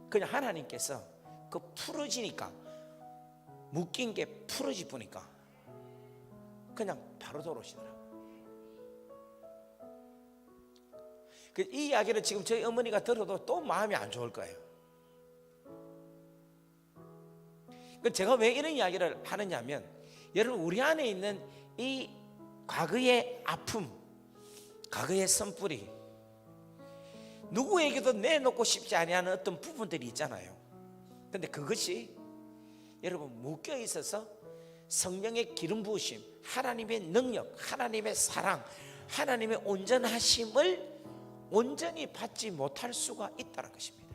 그냥 하나님께서 그 풀어지니까 묶인 게 풀어지 보니까 그냥 바로 돌아오시더라고요. 이 이야기를 지금 저희 어머니가 들어도 또 마음이 안 좋을 거예요. 제가 왜 이런 이야기를 하느냐면 여러분 우리 안에 있는 이 과거의 아픔, 과거의 선뿌리 누구에게도 내놓고 싶지 아니하는 어떤 부분들이 있잖아요. 근데 그것이 여러분 묶여 있어서 성령의 기름 부으심, 하나님의 능력, 하나님의 사랑, 하나님의 온전하심을 온전히 받지 못할 수가 있다는 것입니다.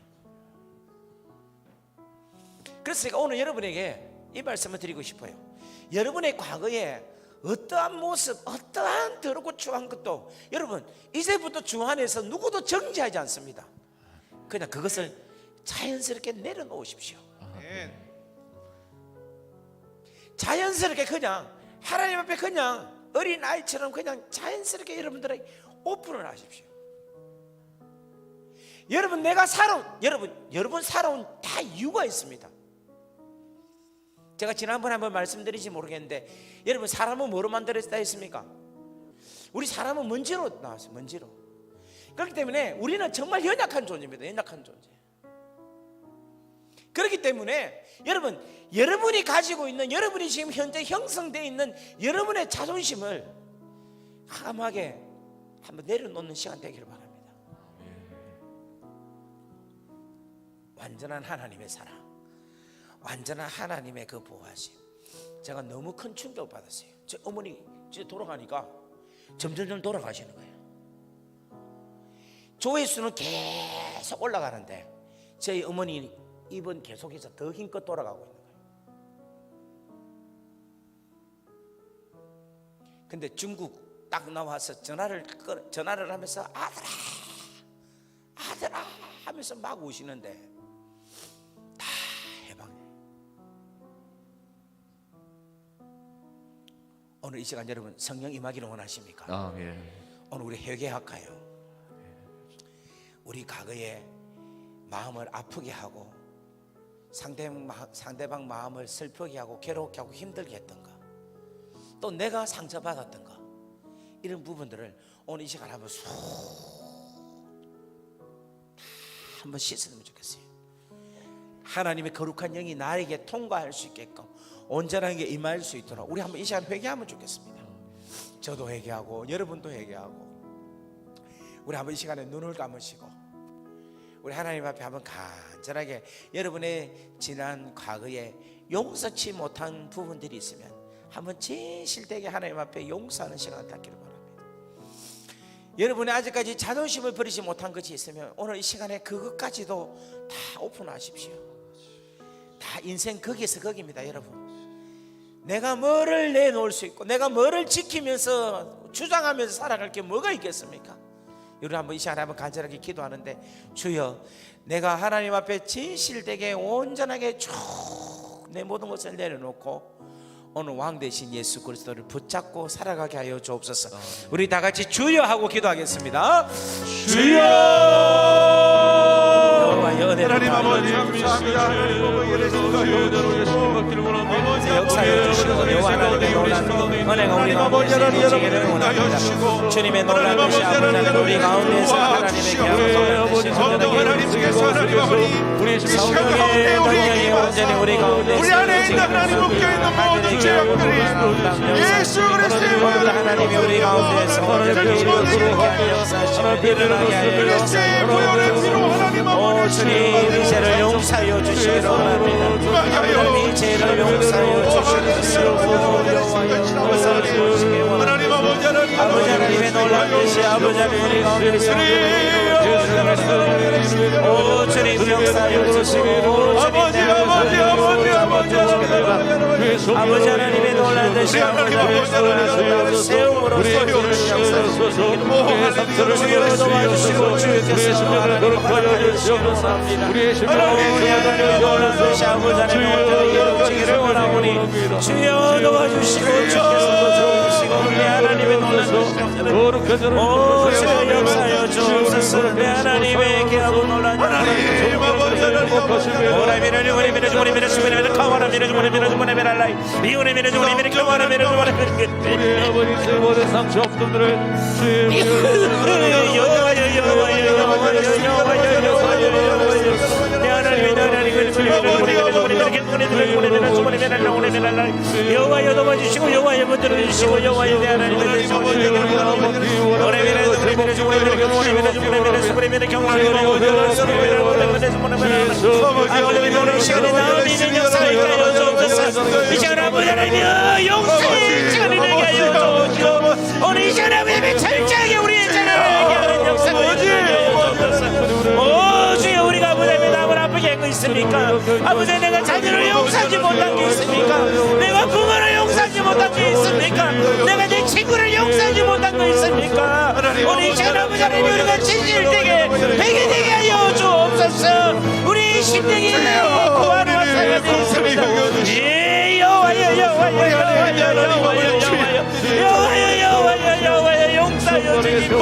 그래서 제가 오늘 여러분에게 이 말씀을 드리고 싶어요. 여러분의 과거에 어떠한 모습, 어떠한 더럽고 추한 것도 여러분 이제부터 주 안에서 누구도 정지하지 않습니다. 그냥 그것을 자연스럽게 내려놓으십시오. 자연스럽게 그냥 하나님 앞에 그냥 어린아이처럼 그냥 자연스럽게 여러분들에게 오픈을 하십시오. 여러분 내가 살아온 여러분 살아온 다 이유가 있습니다. 제가 지난번에 한번 말씀드리지 모르겠는데 여러분 사람은 뭐로 만들어졌다 했습니까? 우리 사람은 먼지로 나왔어요. 먼지로. 그렇기 때문에 우리는 정말 연약한 존재입니다. 연약한 존재. 그렇기 때문에 여러분이 가지고 있는 여러분이 지금 현재 형성되어 있는 여러분의 자존심을 함하게 한번 내려놓는 시간 되기를 바랍니다. 완전한 하나님의 사랑, 완전한 하나님의 그 보호하심. 제가 너무 큰 충격을 받았어요. 저 어머니 진짜 돌아가니까 점점 돌아가시는 거예요. 조회수는 계속 올라가는데 저희 어머니 입은 계속해서 더 힘껏 돌아가고 있는 거예요. 근데 중국 딱 나와서 전화를 하면서 아들아 하면서 막 우시는데 다 해방해. 오늘 이 시간 여러분 성령 임하기를 원하십니까? 아멘. 오늘 우리 회개할까요? 우리 과거에 마음을 아프게 하고 상대방 마음을 슬프게 하고 괴롭게 하고 힘들게 했던가, 또 내가 상처받았던가, 이런 부분들을 오늘 이 시간 한번 한번 씻으면 좋겠어요. 하나님의 거룩한 영이 나에게 통과할 수 있게끔 온전하게 임할 수 있도록 우리 한번 이 시간 회개하면 좋겠습니다. 저도 회개하고 여러분도 회개하고 우리 한번 이 시간에 눈을 감으시고 우리 하나님 앞에 한번 간절하게 여러분의 지난 과거에 용서치 못한 부분들이 있으면 한번 진실되게 하나님 앞에 용서하는 시간을 갖기를 바랍니다. 여러분이 아직까지 자존심을 버리지 못한 것이 있으면 오늘 이 시간에 그것까지도 다 오픈하십시오. 다 인생 거기에서 거기입니다. 여러분, 내가 뭐를 내놓을 수 있고 내가 뭐를 지키면서 주장하면서 살아갈 게 뭐가 있겠습니까? 여러분 한번 이 시간에 한번 간절하게 기도하는데, 주여, 내가 하나님 앞에 진실되게 온전하게 쭉 내 모든 것을 내려놓고 오늘 왕 대신 예수 그리스도를 붙잡고 살아가게 하여 주옵소서. 우리 다 같이 주여 하고 기도하겠습니다. 주여. 하나님 아버지 감사합니다. 하나님 아버지 역사여 주시고 여호와 하나님의 놀라운 은혜가 우리 가운데 이루어지기를 원합니다. 주님의 놀라운 것이 아버지 우리 가운데서 하나님의 성령 하나님께서 하나님 아버지 성령의 능력이 온전히 우리 가운데 우리 안에 있는 하나님 묶여있는 모든 죄악들이 예수 그리스도의 이름으로 하나님이 우리 가운데서 온전히 역사하시고 일어나게 하여 그리스도의 보혈의 피로 하나님 아버지 주님 이 죄를 용서하여 주시기를 원합니다. 하나님 이 죄를 용서하여 주시옵소서. 하나님 아버지 아버지 하나님의 놀라운 것이 아버지 하나님 우리 가운데서 오 주님 역사하여 주시고 아버지 아버지 하나님의 놀라운 것이 아버지 하나님의 세움으로써 주여 도와주시고 주께서 거룩하여 주시옵소서. 우리 하나님의 놀라운 것이 아버지 하나님의 이루어지기를 원하오니 주여 도와주시고 주께서 도와주시고 우리 하나님의 놀라운 것이 오 주여 역사하여 주옵소서. 내 하나님의 귀하고 놀라운 상처 없음들을 여호와여 도와주시고 여호와여 붙들어주시고 여호와여 내 하나님의 이 시간 아버지 하나님이여 용서의 시간이 되게 하여 주옵시고 오늘 이 시간 하나님의 철저하게 우리의 죄를 내게 하는 역사가 오 주여 우리가 아버지 하나님의 남을 아프게 한 거 있습니까? 아버지 내가 자녀를 용서하지 못한 게 있습니까? 내가 부모를 용서하지 못한 게 있습니까? 내가 내 친구를 용서하지 못한 거 있습니까? 오늘 이 시간 아버지 하나님 우리가 진실되게 회개되게 하여 주옵소서. 우리 심령이 구하는 역사가 되었습니다. 여호와여 용서하여 주시고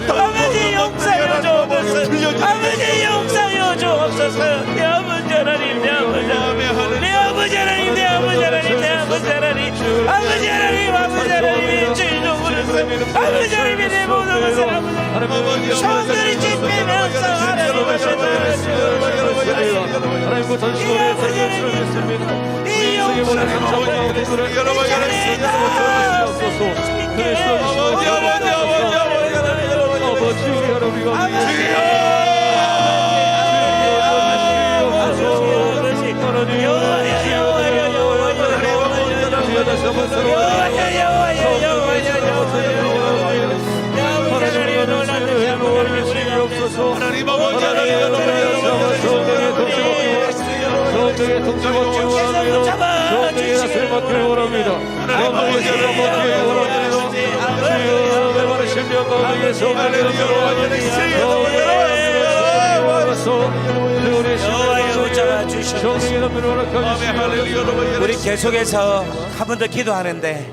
아버지 용서하여 주옵소서. 아버지 용서하여 주옵소서. 내 아버지 하나님 내 아버지 하나님 내 아버지 하나님 내 아버지 하나님 내 아버지 하나님 아버지 하나님 아버지 하나님이 죄를 부르소. 아버지 하나님이 내 모든 것을 아버지 손들이 찢기면서 하나님을 하나님과 전신으로 살려주셨습니다. 우리 인생의 모든 상처와 어둠들을 아버지 우리 하나님과 성령의 통치와 기원하며 성령의 나를 맡기를 원합니다. 성령의 나를 맡기를 원합니다. 주여 내 말의 신명 가운데 성령의 우리 계속해서 한 번 더 기도하는데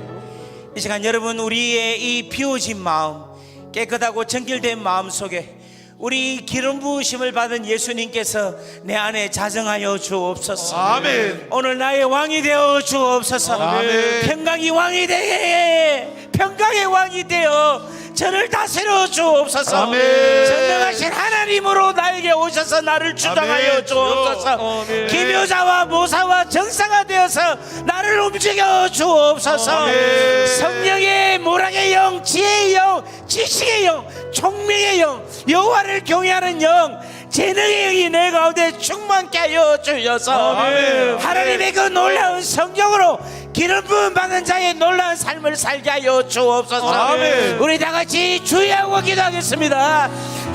이 시간 여러분, 우리의 이 비워진 마음, 깨끗하고 정결된 마음 속에 우리 기름 부으심을 받은 예수님께서 내 안에 자정하여 주옵소서. 아멘. 오늘 나의 왕이 되어 주옵소서. 아멘. 평강의 왕이 되게, 평강의 왕이 되어 저를 다스려 주옵소서. 아멘. 전능하신 하나님으로 나에게 오셔서 나를 주장하여 아멘. 주옵소서. 아멘. 기묘자와 모사와 정사가 되어서 나를 움직여 주옵소서. 아멘. 성령의 모락의 영, 지혜의 영, 지식의 영, 총명의 영, 여호와를 경외하는 영, 재능의 영이 내 가운데 충만케 하여 주셔서 아멘. 하나님의 그 놀라운 성령으로 기름 부음 받은 자의 놀라운 삶을 살게 하여 주옵소서. 아멘. 우리 다 같이 주여 하고 기도하겠습니다.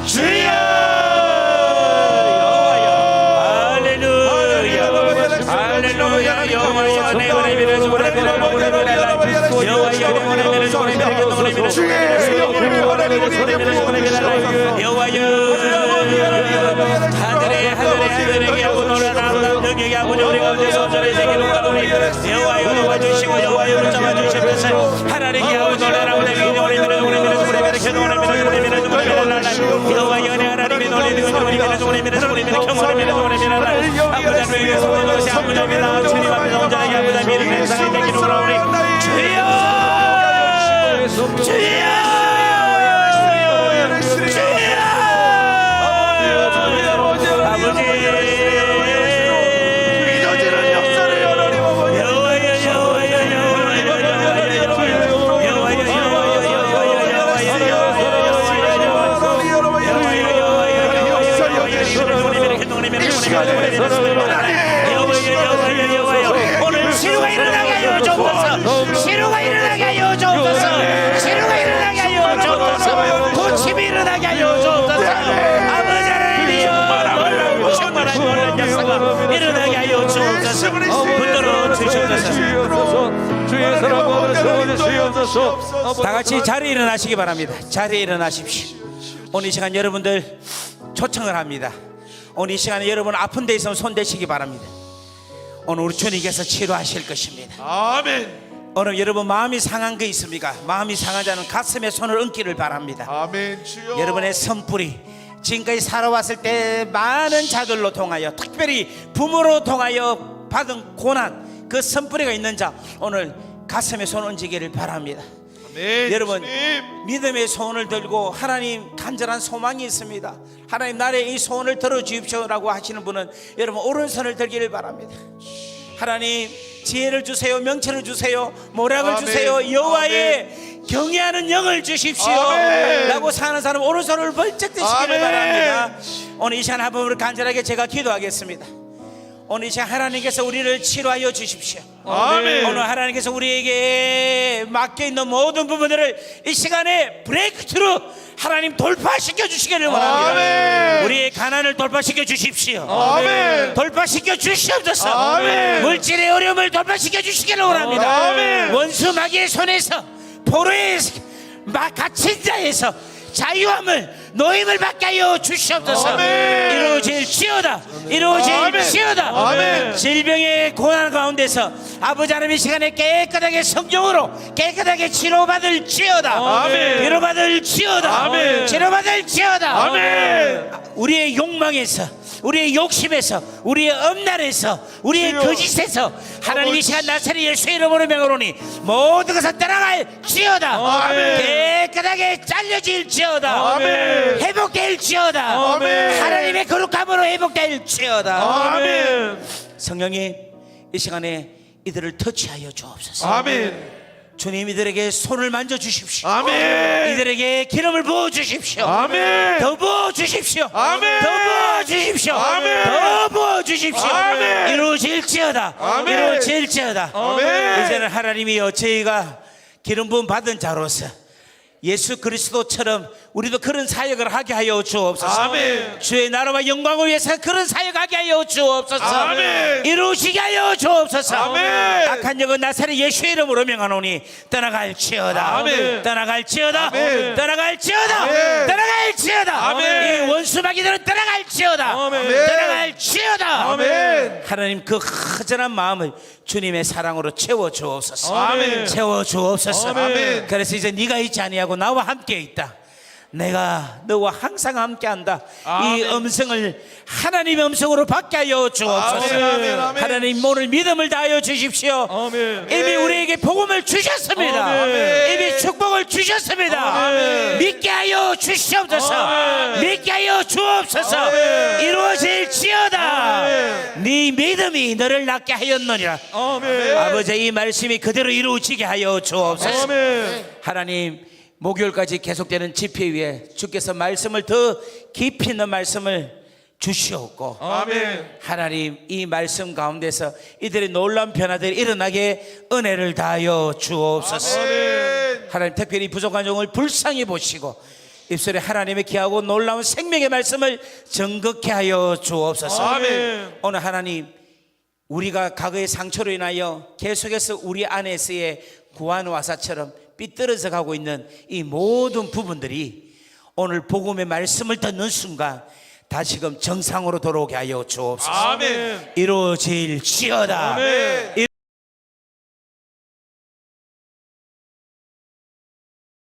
주여. 할렐루야. 할렐루야. 여호와여 내 은혜를 하늘에 하고 놀라는 능력이 아버지 우리 가운데 선전해 주기를 원하오니 여호와여 도와주시고 여호와여 붙잡아 주시면서 하나님께 하고 놀라는 여호와여 내 하나님이 놀리는 우리 오늘 치료가 일어나게 하여 주옵소서. 치료가 일어나게 하여 주옵소서. 치료가 일어나게 하여 주옵소서. 고침이 일어나게 하여 주옵소서. 아버지 하나님이여 놀라고 충만한 놀란 역사가 일어나게 하여 주옵소서. 붙들어 주시옵소서. 주의 사랑 받으시옵소서. 주시옵소서. 다 같이 자리에 일어나시기 바랍니다. 자리에 일어나십시오. 오늘 이 시간 여러분들 초청을 합니다. 오늘 이 시간에 여러분 아픈 데 있으면 손 대시기 바랍니다. 오늘 우리 주님께서 치료하실 것입니다. 아멘. 오늘 여러분 마음이 상한 게 있습니까? 마음이 상한 자는 가슴에 손을 얹기를 바랍니다. 아멘. 주여. 여러분의 선뿌리, 지금까지 살아왔을 때 많은 자들로 통하여, 특별히 부모로 통하여 받은 고난, 그 선뿌리가 있는 자 오늘 가슴에 손 얹기를 바랍니다. 아멘. 여러분 주님. 믿음의 소원을 들고 하나님 간절한 소망이 있습니다. 하나님 나의 이 소원을 들어주십시오라고 하시는 분은 여러분 오른손을 들기를 바랍니다. 하나님 지혜를 주세요, 명철을 주세요, 모략을 아멘. 주세요, 여호와의 경외하는 영을 주십시오 아멘. 라고 사는 사람 오른손을 벌쩍 드시기를 아멘. 바랍니다. 오늘 이 시간 한 번을 간절하게 제가 기도하겠습니다. 오늘 이 시간 하나님께서 우리를 치료하여 주십시오. 아멘. 오늘 하나님께서 우리에게 맡겨있는 모든 부분들을 이 시간에 브레이크트루 하나님 돌파시켜 주시기를 원합니다. 아멘. 우리의 가난을 돌파시켜 주십시오. 아멘. 돌파시켜 주시옵소서. 아멘. 물질의 어려움을 돌파시켜 주시기를 원합니다. 아멘. 원수 마귀의 손에서 포로의 갇힌 자에서 자유함을 노임을 받게 하여 주시옵소서. 아멘. 이루어질지어다. 이루어질지어다. 아멘. 질병의 고난 가운데서 아버지 하나님 이 시간에 깨끗하게 성령으로 깨끗하게 치료받을지어다. 아멘. 치료받을지어다. 아멘. 치료받을지어다. 아멘. 우리의 욕망에서, 우리의 욕심에서, 우리의 엄난에서, 우리의 주여. 거짓에서 하나님 이 시간 나사렛 예수의 이름으로 명하노니 모든 것을 떠나갈지어다. 아멘. 깨끗하게 잘려질지어다. 아멘. 회복될지어다. 아멘. 하나님의 거룩함으로 회복될지어다. 아멘. 성령님 이 시간에 이들을 터치하여 주옵소서. 아멘. 주님 이들에게 손을 만져 주십시오. 아멘. 이들에게 기름을 부어 주십시오. 아멘. 더 부어 주십시오. 아멘. 더 부어 주십시오. 아멘. 더 부어 주십시오. 아멘. 이루어질지어다. 아멘. 이루어질지어다. 아멘. 이제는 하나님이여 저희가 기름 부음 받은 자로서 예수 그리스도처럼 우리도 그런 사역을 하게 하여 주옵소서. 아멘. 주의 나라와 영광을 위해서 그런 사역하게 하여 주옵소서. 아멘. 이루시게 하여 주옵소서. 아멘. 악한 영은 나사렛 예수의 이름으로 명하노니 떠나갈지어다. 아멘. 떠나갈지어다. 아멘. 떠나갈지어다. 아멘. 떠나갈지어다. 아멘. 이 원수마귀들은 떠나갈지어다. 아멘. 떠나갈지어다. 아멘. 하나님 그 허전한 마음을 주님의 사랑으로 채워 주옵소서. 아멘. 채워 주옵소서. 아멘. 그래서 이제 네가 있지 아니하고 나와 함께 있다. 내가 너와 항상 함께한다. 이 아멘. 음성을 하나님의 음성으로 받게 하여 주옵소서. 아멘, 아멘, 아멘. 하나님 오늘 믿음을 다하여 주십시오. 아멘. 이미 우리에게 복음을 주셨습니다. 아멘. 이미 축복을 주셨습니다. 아멘. 믿게 하여 주시옵소서. 아멘. 믿게 하여 주옵소서. 아멘. 이루어질지어다. 아멘. 네 믿음이 너를 낫게 하였느니라. 아멘. 아버지 이 말씀이 그대로 이루어지게 하여 주옵소서. 아멘. 하나님 목요일까지 계속되는 집회 위에 주께서 말씀을 더 깊이 있는 말씀을 주시옵고 아멘. 하나님 이 말씀 가운데서 이들의 놀라운 변화들이 일어나게 은혜를 다하여 주옵소서. 아멘. 하나님 특별히 부족한 종을 불쌍히 보시고 입술에 하나님의 귀하고 놀라운 생명의 말씀을 정극케 하여 주옵소서. 아멘. 오늘 하나님 우리가 과거의 상처로 인하여 계속해서 우리 안에서의 구한 와사처럼 삐뚤어져 가고 있는 이 모든 부분들이 오늘 복음의 말씀을 듣는 순간 다시금 정상으로 돌아오게 하여 주옵소서. 아멘. 이루어질지어다. 아멘.